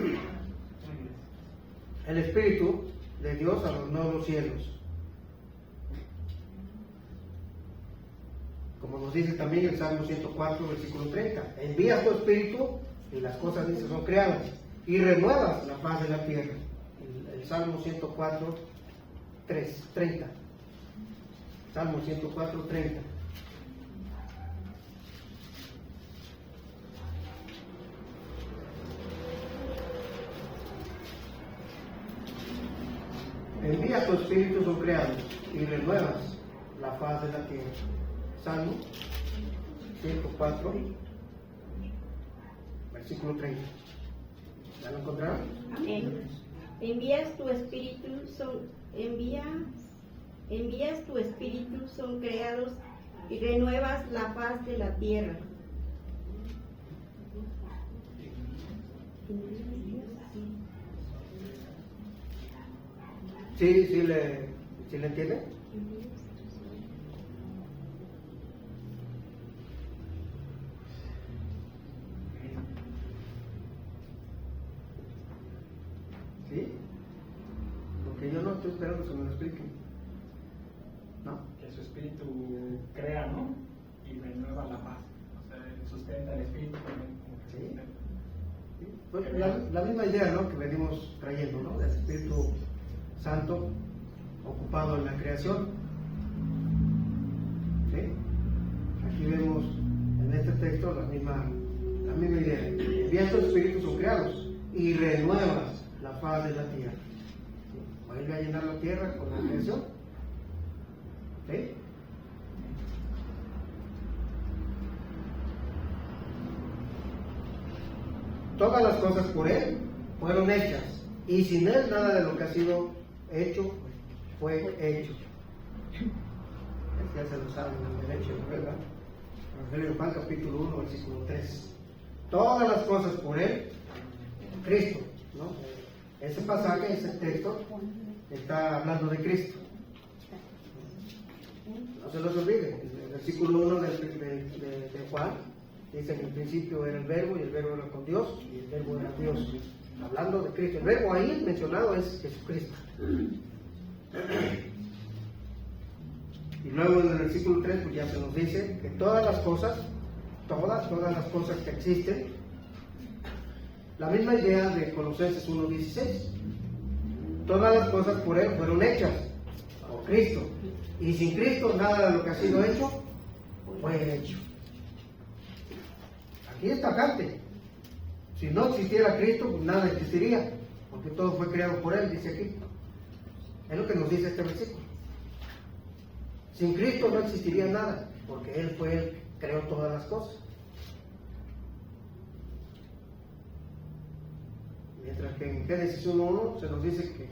El Espíritu de Dios adornó los cielos. Como nos dice también el Salmo 104, versículo 30. Envías tu Espíritu y las cosas, dice, son creadas, y renuevas la faz de la tierra. El Salmo 104, 30. Salmo 104, 30. Envía tu espíritu, son creados, y renuevas la faz de la tierra. Salmo 104, versículo 30. ¿Ya lo encontraron? Amén. Envías tu espíritu, son creados y renuevas la faz de la tierra. ¿Sí le entiende? ¿Sí? Porque yo no estoy esperando que me lo expliquen. ¿No? Que su espíritu crea, ¿no? Y renueva la paz. O sea, sustenta el espíritu también. Sí. Sí. Pues la misma idea, ¿no?, que venimos trayendo, ¿no?, del Espíritu Santo ocupado en la creación. ¿Sí? Aquí vemos en este texto la misma idea. Envías tus espíritus, son creados, y renuevas la faz de la tierra. ¿Sí? Vuelve a llenar la tierra con la creación ¿Sí? Todas las cosas por Él fueron hechas, y sin Él nada de lo que ha sido hecho fue hecho. Ya se lo saben en el derecho, ¿verdad? Evangelio de Juan, capítulo 1, versículo 3. Todas las cosas por Él, Cristo, ¿no? Ese pasaje, ese texto, está hablando de Cristo. No se los olviden. El versículo 1 de Juan dice que en el principio era el verbo, y el verbo era con Dios, y el verbo era Dios. Hablando de Cristo. El verbo ahí mencionado es Jesucristo. Y luego en el versículo 3 pues ya se nos dice que todas las cosas que existen, la misma idea de Colosenses 1:16, todas las cosas por Él fueron hechas, por Cristo, y sin Cristo nada de lo que ha sido hecho fue hecho. Aquí es tajante. Si no existiera Cristo, pues nada existiría, porque todo fue creado por Él, dice aquí. Es lo que nos dice este versículo. Sin Cristo no existiría nada, porque Él fue el que creó todas las cosas. Mientras que en Génesis 1:1 se nos dice que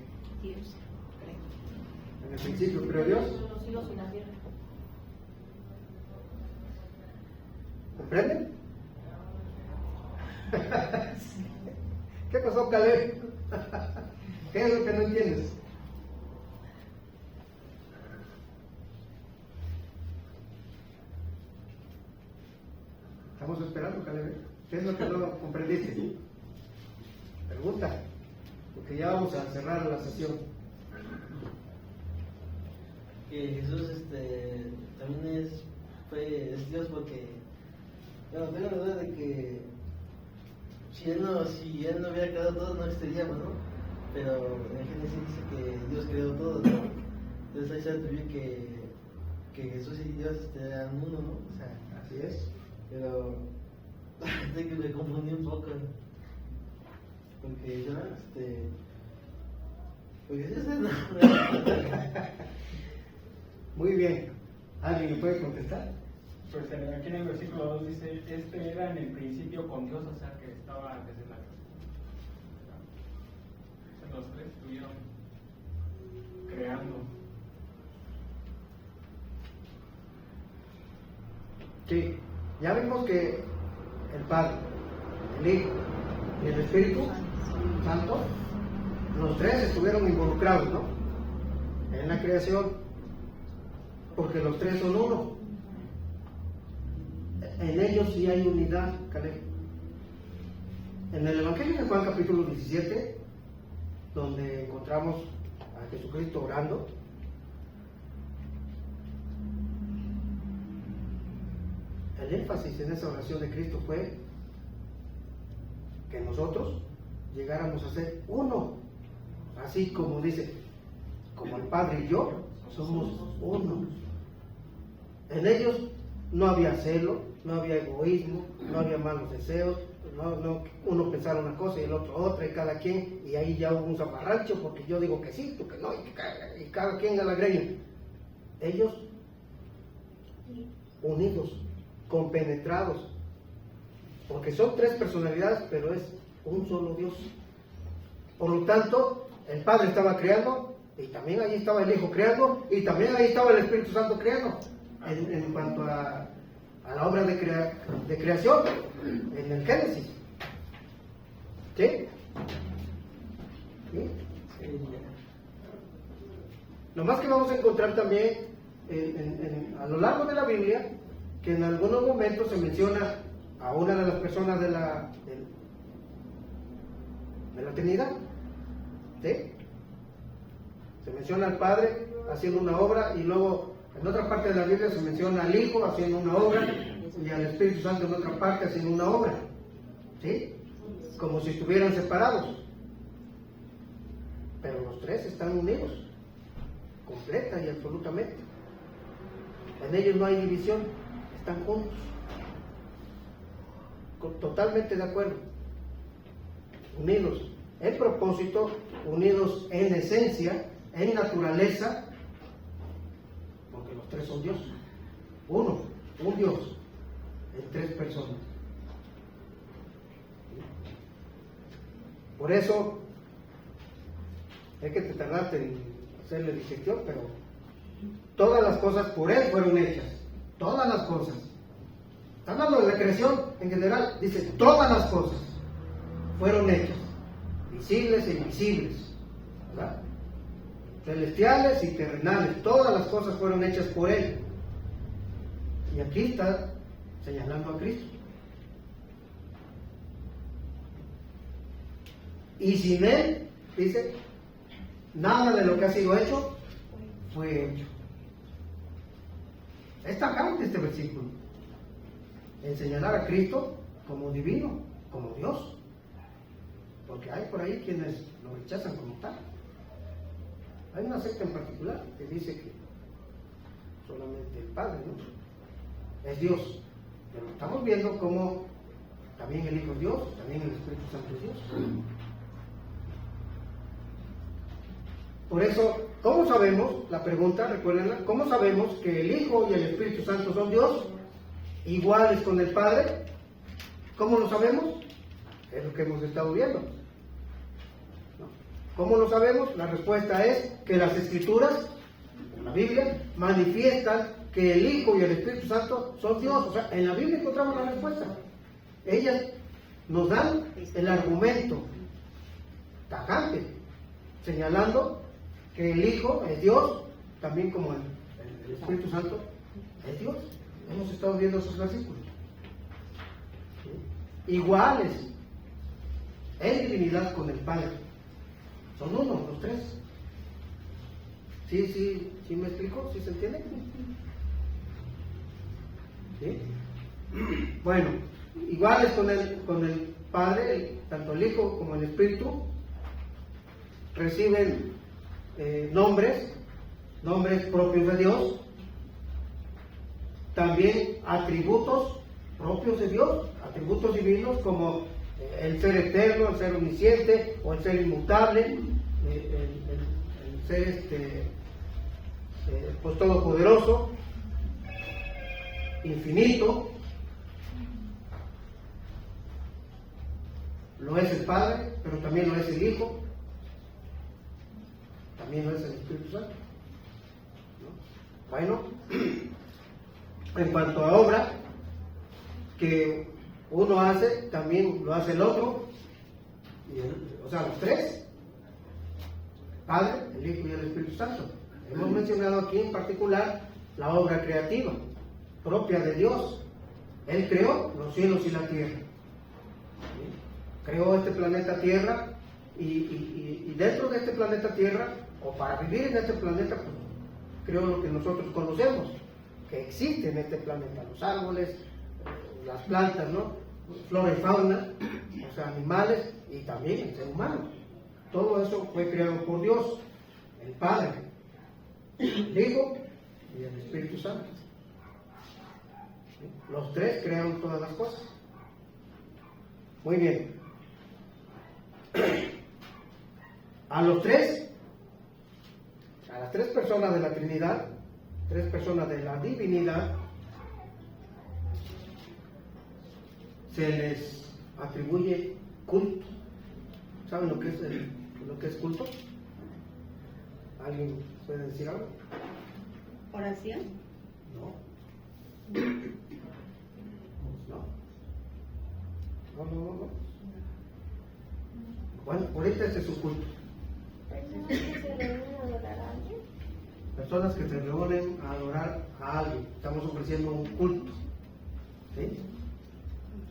en el principio creó Dios. Los cielos y la tierra. ¿Comprenden? ¿Qué pasó, Caleb? ¿Qué es lo que no entiendes? Estamos esperando, Caleb. ¿Qué es lo que no comprendiste? Pregunta, porque ya vamos a cerrar la sesión. Que Jesús también es Dios, porque bueno, tengo la duda de que si él no hubiera creado todo, no existiríamos, ¿no? Pero en Génesis dice que Dios creó todo, ¿no? Entonces ahí se atribuye que Jesús y Dios eran uno, ¿no? O sea, Así es. pero sé que me confundí un poco, porque yo, porque Dios es no. Muy bien. ¿Alguien me puede contestar? Pues aquí en el versículo 2 dice, era en el principio con Dios, o sea que estaba desde la los tres estuvieron creando. Sí, ya vimos que el Padre, el Hijo y el Espíritu Santo, los tres estuvieron involucrados, ¿no? En la creación, porque los tres son uno. En ellos sí hay unidad, Caleb. En el Evangelio de Juan, capítulo 17, donde encontramos a Jesucristo orando, el énfasis en esa oración de Cristo fue que nosotros llegáramos a ser uno, así como dice, como el Padre y yo somos uno. En ellos no había celo, no había egoísmo, no había malos deseos, uno pensara una cosa y el otro otra, y cada quien, y ahí ya hubo un zafarrancho, porque yo digo que sí, tú que no, y cada quien a la greña. Ellos unidos, compenetrados, porque son tres personalidades, pero es un solo Dios. Por lo tanto, el Padre estaba creando, y también ahí estaba el Hijo creando, y también ahí estaba el Espíritu Santo creando, en cuanto a la obra de creación, en el Génesis. ¿Sí? ¿Sí? Lo más que vamos a encontrar también a lo largo de la Biblia, que en algunos momentos se menciona a una de las personas de la Trinidad. ¿Sí? Se menciona al Padre haciendo una obra, y luego en otra parte de la Biblia se menciona al Hijo haciendo una obra, y al Espíritu Santo en otra parte haciendo una obra. ¿Sí? Como si estuvieran separados. Pero los tres están unidos, completa y absolutamente. En ellos no hay división, están juntos, totalmente de acuerdo, unidos en propósito, unidos en esencia, en naturaleza, porque los tres son Dios. Uno, un Dios, en tres personas. Por eso es que te tardaste en hacerle digestión, pero todas las cosas por Él fueron hechas. Todas las cosas. Está hablando de la creación en general. Dice, todas las cosas fueron hechas. Visibles e invisibles. ¿Verdad? Celestiales y terrenales. Todas las cosas fueron hechas por Él. Y aquí está señalando a Cristo. Y sin Él, dice, nada de lo que ha sido hecho fue hecho. Es tajante este versículo, en señalar a Cristo como divino, como Dios, porque hay por ahí quienes lo rechazan como tal. Hay una secta en particular que dice que solamente el Padre, ¿no?, es Dios, pero estamos viendo cómo también el Hijo es Dios, también el Espíritu Santo es Dios. Por eso, ¿cómo sabemos? La pregunta, recuérdenla, ¿cómo sabemos que el Hijo y el Espíritu Santo son Dios, iguales con el Padre? ¿Cómo lo sabemos? Es lo que hemos estado viendo. ¿No? ¿Cómo lo sabemos? La respuesta es que las Escrituras, la Biblia, manifiestan que el Hijo y el Espíritu Santo son Dios. O sea, en la Biblia encontramos la respuesta. Ellas nos dan el argumento tajante, señalando que el Hijo es Dios, también como el Espíritu Santo es Dios. Hemos estado viendo esos versículos. ¿Sí? Iguales en divinidad con el Padre. Son uno, los tres. ¿Sí me explico? ¿Sí se entiende? ¿Sí? Bueno, iguales con el Padre, tanto el Hijo como el Espíritu reciben nombres propios de Dios, también atributos propios de Dios, atributos divinos como el ser eterno, el ser omnisciente o el ser inmutable, el ser pues todopoderoso, infinito. Lo es el Padre, pero también lo es el Hijo, también lo es el Espíritu Santo, ¿no? Bueno, en cuanto a obra que uno hace, también lo hace el otro, o sea, los tres, Padre, el Hijo y el Espíritu Santo. Hemos mencionado aquí en particular la obra creativa propia de Dios. Él creó los cielos y la tierra. Creó este planeta Tierra y dentro de este planeta Tierra, o para vivir en este planeta, pues, creó lo que nosotros conocemos, que existe en este planeta, los árboles, las plantas, ¿no?, flora y fauna, o sea, animales y también el ser humano. Todo eso fue creado por Dios, el Padre, el Hijo y el Espíritu Santo. Los tres crearon todas las cosas. Muy bien. A los tres, a las tres personas de la Trinidad, tres personas de la divinidad, se les atribuye culto. ¿Saben lo que es culto? ¿Alguien puede decir algo? ¿Oración? No. No. Bueno, ahorita ese es su culto. Personas que se reúnen Personas que se reúnen a adorar a alguien. a adorar a alguien. Estamos ofreciendo un culto. ¿Sí?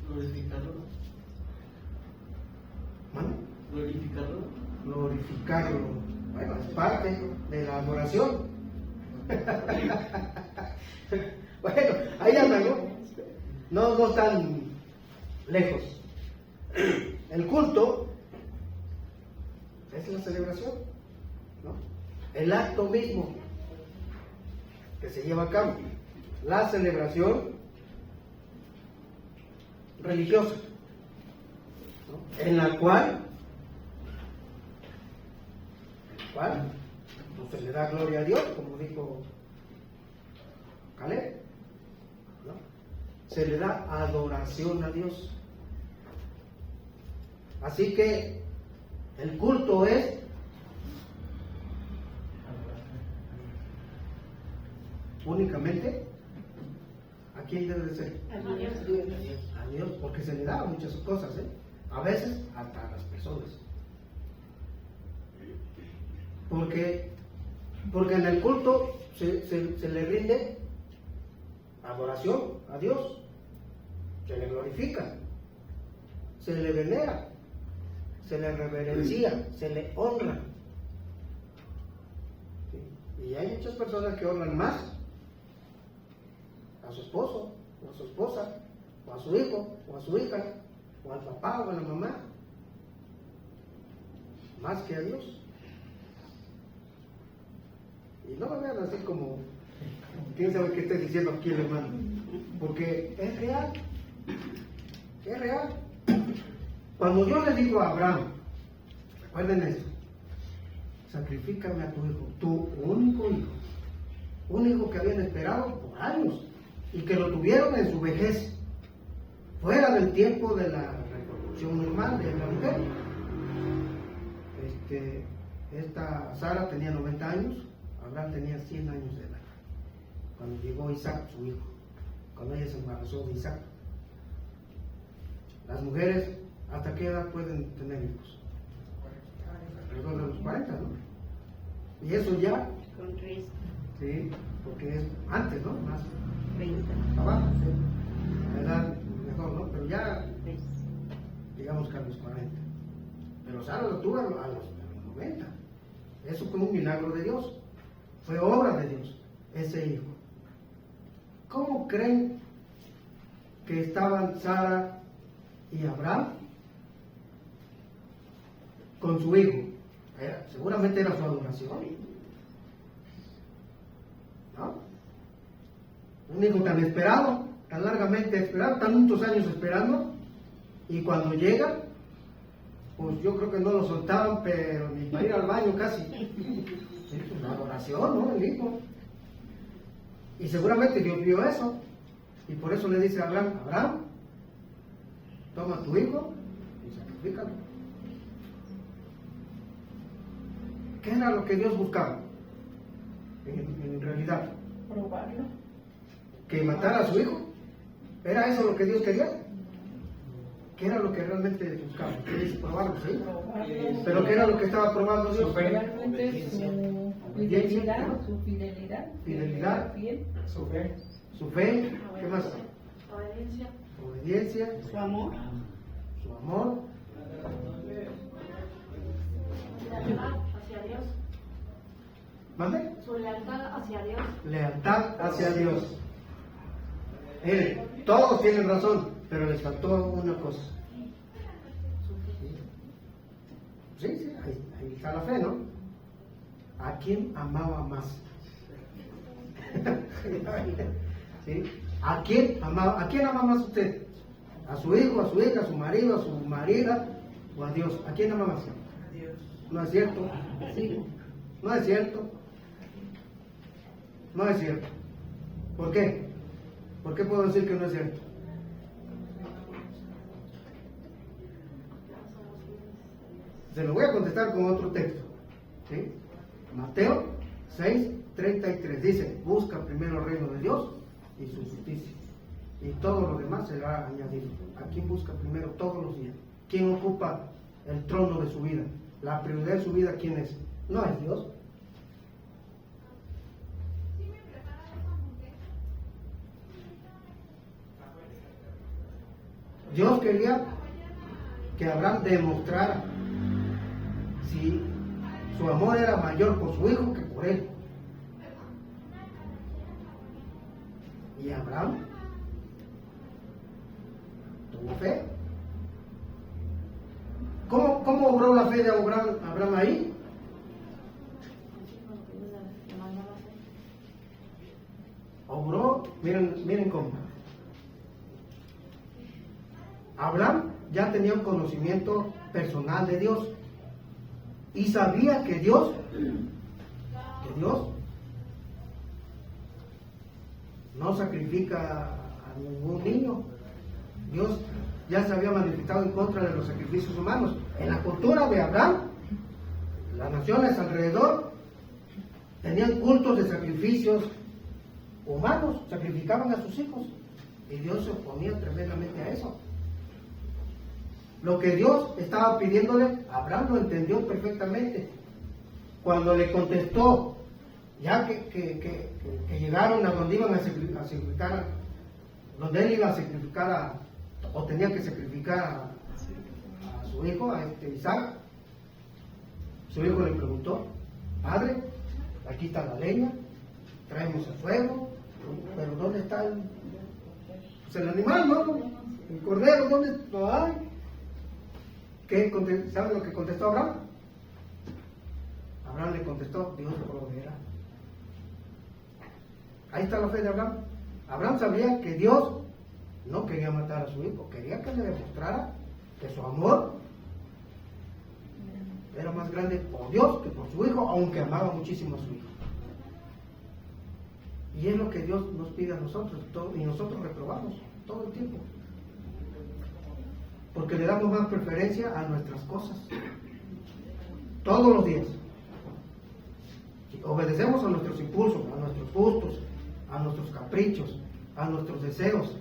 Glorificarlo. ¿Mano? Glorificarlo. Glorificarlo. Bueno, es parte de la adoración. Bueno, ahí andan, ¿no? No están lejos. El culto es la celebración, ¿no? El acto mismo que se lleva a cabo, la celebración religiosa, ¿no?, en la cual pues, se le da gloria a Dios, como dijo Caleb, ¿no? Se le da adoración a Dios. Así que el culto es únicamente ¿a quién debe de ser? A Dios, porque se le da muchas cosas, a veces hasta a las personas. Porque en el culto se le rinde adoración a Dios, se le glorifica, se le venera, se le reverencia, se le honra. ¿Sí? Y hay muchas personas que honran más a su esposo, o a su esposa, o a su hijo, o a su hija, o al papá, o a la mamá, más que a Dios. Y no me vean así como, quién sabe qué estoy diciendo aquí el hermano, porque es real, es real. Cuando yo le digo a Abraham, recuerden esto, sacrifícame a tu hijo, tu único hijo, un hijo que habían esperado por años y que lo tuvieron en su vejez, fuera del tiempo de la reproducción normal de la mujer. Esta Sara tenía 90 años, Abraham tenía 100 años de edad cuando llegó Isaac, su hijo, cuando ella se embarazó de Isaac. Las mujeres, ¿hasta qué edad pueden tener hijos? Alrededor de los 40, ¿no? Y eso ya, Con riesgo. sí, porque es antes, ¿no? Más 30. abajo, sí. La edad mejor, ¿no? Pero ya, digamos que a los 40. Pero Sara lo tuvo a los 90. Eso fue un milagro de Dios. Fue obra de Dios, ese hijo. ¿Cómo creen que estaban Sara y Abraham con su hijo? Seguramente era su adoración, ¿no? Un hijo tan esperado, tan largamente esperado, tantos años esperando, y cuando llega, pues yo creo que no lo soltaban, pero ni para ir al baño casi. Es una adoración, ¿no? El hijo. Y seguramente Dios vio eso, y por eso le dice a Abraham, Abraham, toma a tu hijo y sacrifícalo. ¿Qué era lo que Dios buscaba? En realidad. Probarlo. ¿Que matara a su hijo? ¿Era eso lo que Dios quería? ¿Qué era lo que realmente buscaba? ¿Quería probarlo, sí? ¿Pero qué era lo que estaba probando Dios? Realmente su fidelidad, Fidelidad. Fiel. Su fe. Su fe, ¿qué más? Obediencia. Obediencia, Su amor. su amor, Lealtad hacia Dios. ¿mande? Su lealtad hacia Dios. Lealtad hacia Dios. Todos tienen razón, pero les faltó una cosa. Sí, ahí está la fe, ¿no? ¿A quién amaba más? ¿Sí? ¿A quién ama más usted? ¿A su hijo, a su hija, a su marido, a su marida o a Dios? ¿A quién ama más? A Dios. ¿No es cierto? Sí. No es cierto. No es cierto. ¿Por qué? ¿Por qué puedo decir que no es cierto? Se lo voy a contestar con otro texto. ¿Sí? Mateo 6:33 dice, busca primero el reino de Dios y su justicia, y todo lo demás será añadido. ¿A quién busca primero todos los días? ¿Quién ocupa el trono de su vida? La prioridad de su vida, ¿quién es? No es Dios. Dios quería que Abraham demostrara si su amor era mayor por su hijo que por él. Y Abraham tuvo fe. ¿Cómo obró la fe de Abraham ahí? Obró, miren cómo. Abraham ya tenía un conocimiento personal de Dios y sabía que Dios no sacrifica a ningún niño. Dios ya se había manifestado en contra de los sacrificios humanos. En la cultura de Abraham, las naciones alrededor tenían cultos de sacrificios humanos, sacrificaban a sus hijos, y Dios se oponía tremendamente a eso. Lo que Dios estaba pidiéndole, Abraham lo entendió perfectamente. Cuando le contestó, ya que llegaron a donde iban a sacrificar, donde él iba a sacrificar o tenía que sacrificar a su hijo, a Isaac, su hijo le preguntó: Padre, aquí está la leña, traemos el fuego, pero ¿dónde está el animal, no? El cordero, ¿dónde? No hay. ¿Saben lo que contestó Abraham? Abraham le contestó: Dios proveerá. Ahí está la fe de Abraham. Abraham sabía que Dios no quería matar a su hijo, quería que le demostrara que su amor era más grande por Dios que por su hijo, aunque amaba muchísimo a su hijo. Y es lo que Dios nos pide a nosotros, y nosotros reprobamos todo el tiempo, porque le damos más preferencia a nuestras cosas todos los días. Obedecemos a nuestros impulsos, a nuestros gustos, a nuestros caprichos, a nuestros deseos,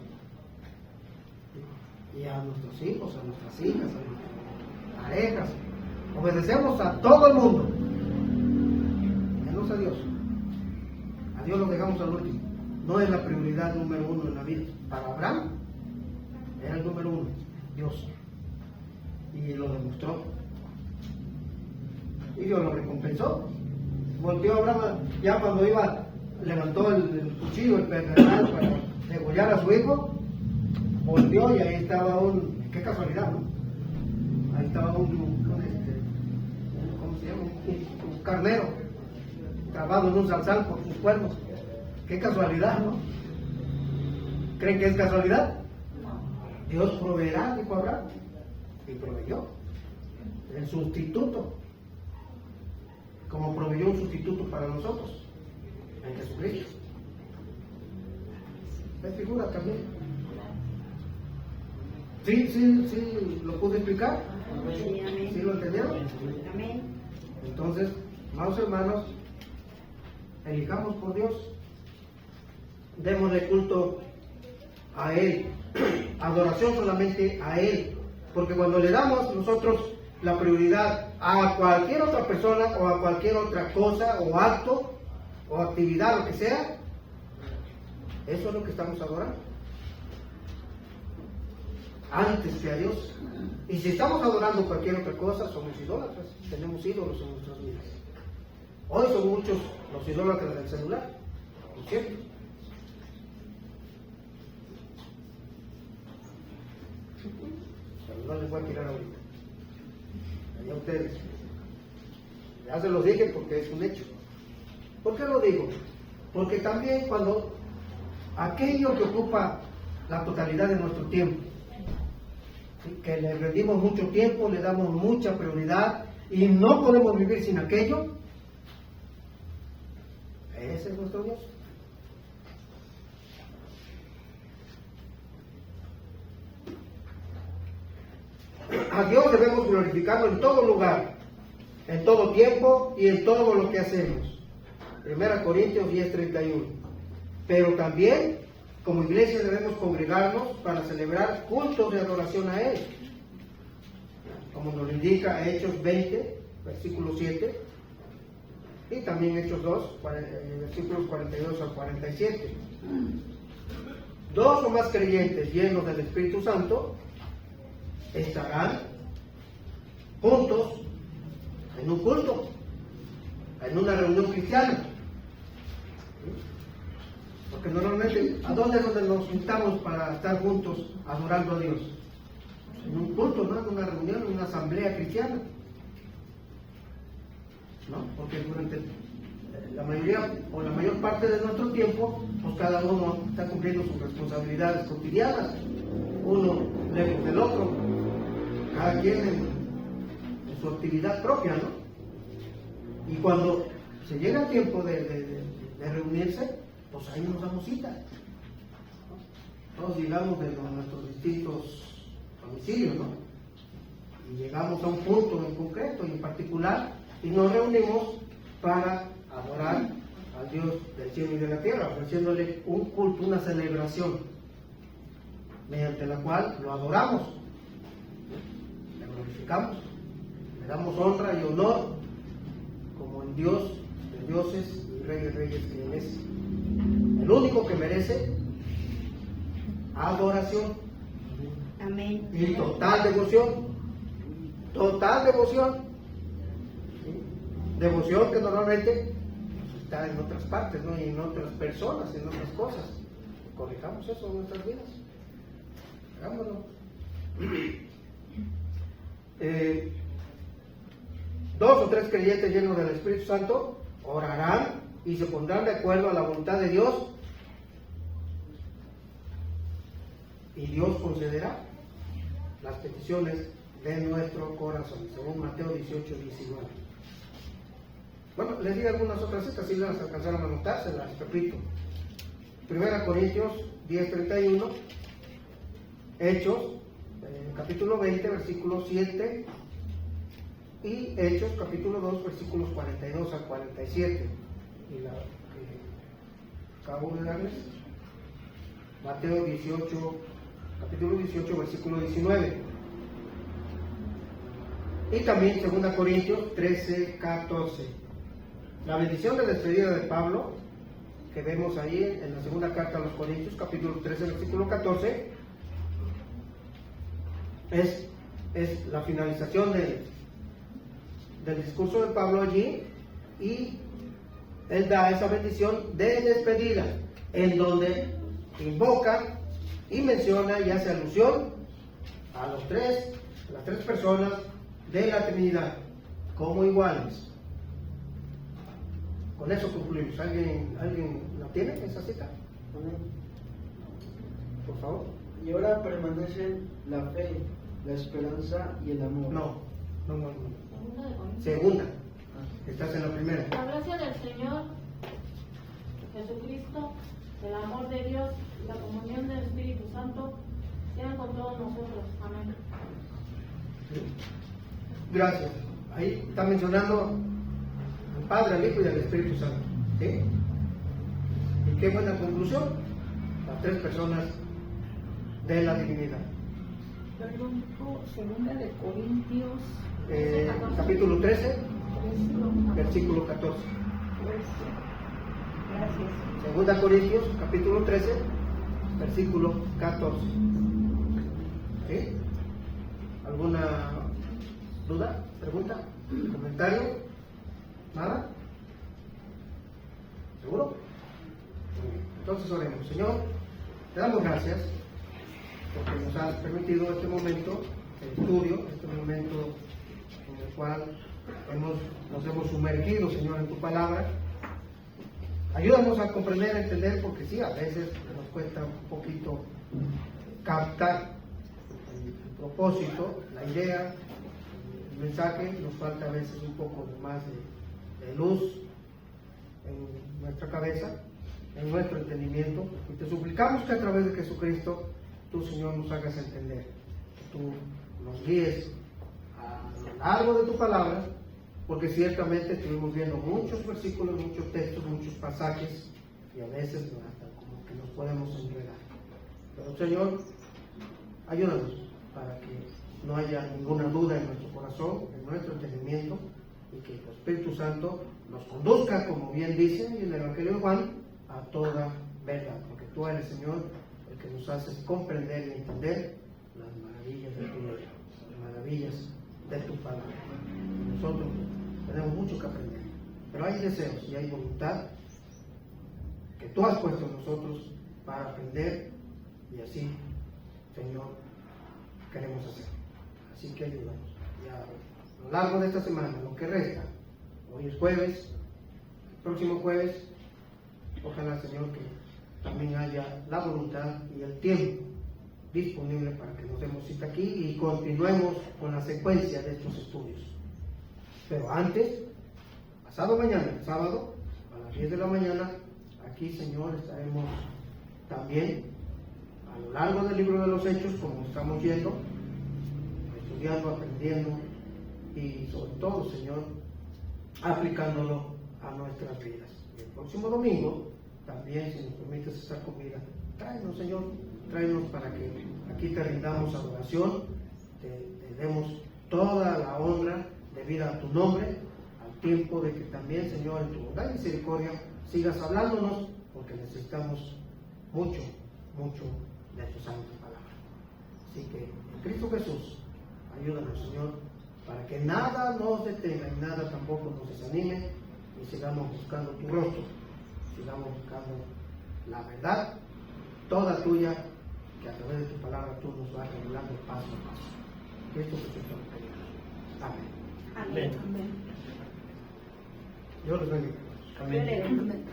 y a nuestros hijos, a nuestras hijas, a nuestras parejas. Obedecemos a todo el mundo, menos a Dios. A Dios lo dejamos al último. No es la prioridad número uno en la vida. Para Abraham era el número uno, Dios, y lo demostró, y Dios lo recompensó. Volteó a Abraham, ya cuando levantó el cuchillo, el pedernal, para degollar a su hijo, volteó y ahí estaba qué casualidad, ¿no? Ahí estaba ¿cómo se llama? Un carnero, trabado en un zarzal por sus cuernos. Qué casualidad, ¿no? ¿Creen que es casualidad? Dios proveerá, dijo Abraham, y proveyó el sustituto, como proveyó un sustituto para nosotros en Jesucristo. Es figura también. ¿Sí lo pude explicar? Sí, amén. ¿Sí lo entendieron? Amén. Entonces, amados hermanos, elijamos por Dios, démosle culto a Él, adoración solamente a Él, porque cuando le damos nosotros la prioridad a cualquier otra persona o a cualquier otra cosa o acto o actividad, lo que sea, eso es lo que estamos adorando antes que a Dios. Y si estamos adorando cualquier otra cosa, somos idólatras, tenemos ídolos en nuestras vidas. Hoy son muchos los idólatras del celular, ¿no es cierto? Pero no les voy a tirar ahorita, allá ustedes. Ya se los dije porque es un hecho. ¿Por qué lo digo? Porque también cuando aquello que ocupa la totalidad de nuestro tiempo, ¿sí?, que le rendimos mucho tiempo, le damos mucha prioridad y no podemos vivir sin aquello, ese es nuestro Dios. A Dios debemos glorificarlo en todo lugar, en todo tiempo y en todo lo que hacemos. 1 Corintios 10:31. Pero también, como iglesia, debemos congregarnos para celebrar cultos de adoración a Él, como nos lo indica Hechos 20, versículo 7, y también Hechos 2, versículos 42 al 47. Dos o más creyentes llenos del Espíritu Santo estarán juntos en un culto, en una reunión cristiana. Porque normalmente, ¿a dónde es donde nos juntamos para estar juntos adorando a Dios? En un culto, ¿no? En una reunión, en una asamblea cristiana, ¿no? Porque durante la mayoría o la mayor parte de nuestro tiempo, pues cada uno está cumpliendo sus responsabilidades cotidianas, uno lejos del otro, cada quien en su actividad propia, ¿no? Y cuando se llega el tiempo de reunirse, pues ahí nos damos cita. todos llegamos de nuestros distintos domicilios, ¿no? Y llegamos a un punto en concreto y en particular y nos reunimos para adorar al Dios del cielo y de la tierra, ofreciéndole un culto, una celebración, mediante la cual lo adoramos, le glorificamos, le damos honra y honor como el Dios de dioses y Rey de reyes que Él es, el único que merece adoración. Amén. Y total devoción. Total devoción. ¿Sí? Devoción que normalmente pues, está en otras partes, ¿no? Y en otras personas, en otras cosas. Corrijamos eso en nuestras vidas. Hagámoslo. Dos o tres creyentes llenos del Espíritu Santo orarán y se pondrán de acuerdo a la voluntad de Dios. Y Dios concederá las peticiones de nuestro corazón, según Mateo 18, 19. Bueno, les di algunas otras citas, si las alcanzaron a anotar, se las repito. 1 Corintios 10, 31, Hechos, capítulo 20, versículo 7, y Hechos, capítulo 2, versículos 42 al 47. Y la que acabo de darles, Mateo 18, capítulo 18, versículo 19. Y también 2 Corintios 13, 14. La bendición de despedida de Pablo, que vemos ahí en la segunda carta a los Corintios, capítulo 13, versículo 14, es la finalización del discurso de Pablo allí, y él da esa bendición de despedida, en donde invoca y menciona y hace alusión a las tres personas de la Trinidad como iguales. Con eso concluimos. ¿Alguien la tiene, esa cita? Por favor. Y ahora permanecen la fe, la esperanza y el amor. No. Segunda de Corintios. Segunda. Estás en la primera. La gracia del Señor Jesucristo, el amor de Dios y la comunión del Espíritu Santo sean con todos nosotros. Amén. Gracias. Ahí está mencionando al Padre, al Hijo y al Espíritu Santo. ¿Sí? Y qué buena conclusión. Las tres personas de la divinidad. Perdón, segunda de Corintios, Capítulo 13, 13, versículo 14. gracias. Segunda Corintios, capítulo 13, versículo 14. ¿Sí? ¿Alguna duda? ¿Pregunta? ¿Comentario? ¿Nada? ¿Seguro? Muy bien. Entonces oremos. Señor, te damos gracias porque nos has permitido este momento de estudio, este momento en el cual nos hemos sumergido, Señor, en tu palabra. Ayúdanos a comprender, a entender, porque sí, a veces nos cuesta un poquito captar el propósito, la idea, el mensaje. Nos falta a veces un poco más de luz en nuestra cabeza, en nuestro entendimiento. Y te suplicamos que a través de Jesucristo, tú, Señor, nos hagas entender, que tú nos guíes a lo largo de tu palabra, porque ciertamente estuvimos viendo muchos versículos, muchos textos, muchos pasajes, y a veces hasta como que nos podemos enredar. Pero, Señor, ayúdanos para que no haya ninguna duda en nuestro corazón, en nuestro entendimiento, y que el Espíritu Santo nos conduzca, como bien dice en el Evangelio de Juan, a toda verdad, porque tú eres, Señor, el que nos haces comprender y entender las maravillas de tu ley, las maravillas de tu palabra. Nosotros tenemos mucho que aprender, pero hay deseos y hay voluntad que tú has puesto en nosotros para aprender, y así, Señor, queremos hacer. Así que ayúdanos. Ya a lo largo de esta semana, lo que resta, hoy es jueves, el próximo jueves, ojalá, Señor, que también haya la voluntad y el tiempo disponible para que nos demos cita aquí y continuemos con la secuencia de estos estudios. Pero antes, pasado mañana, el sábado, a las 10 de la mañana, aquí, Señor, estaremos también a lo largo del libro de los Hechos, como estamos yendo, estudiando, aprendiendo y sobre todo, Señor, aplicándolo a nuestras vidas. Y el próximo domingo, también, si nos permites esta comida, tráenos, Señor, tráenos para que aquí te rindamos adoración, te demos toda la honra debida a tu nombre, al tiempo de que también, Señor, en tu bondad y misericordia, sigas hablándonos, porque necesitamos mucho, mucho de tu santa palabra. Así que, en Cristo Jesús, ayúdanos, Señor, para que nada nos detenga y nada tampoco nos desanime y sigamos buscando tu rostro, sigamos buscando la verdad, toda tuya, que a través de tu palabra tú nos vas revelando paso a paso. Cristo Jesús te lo pedimos. Amén. Amén. Dios los bendiga. Amén. Amén.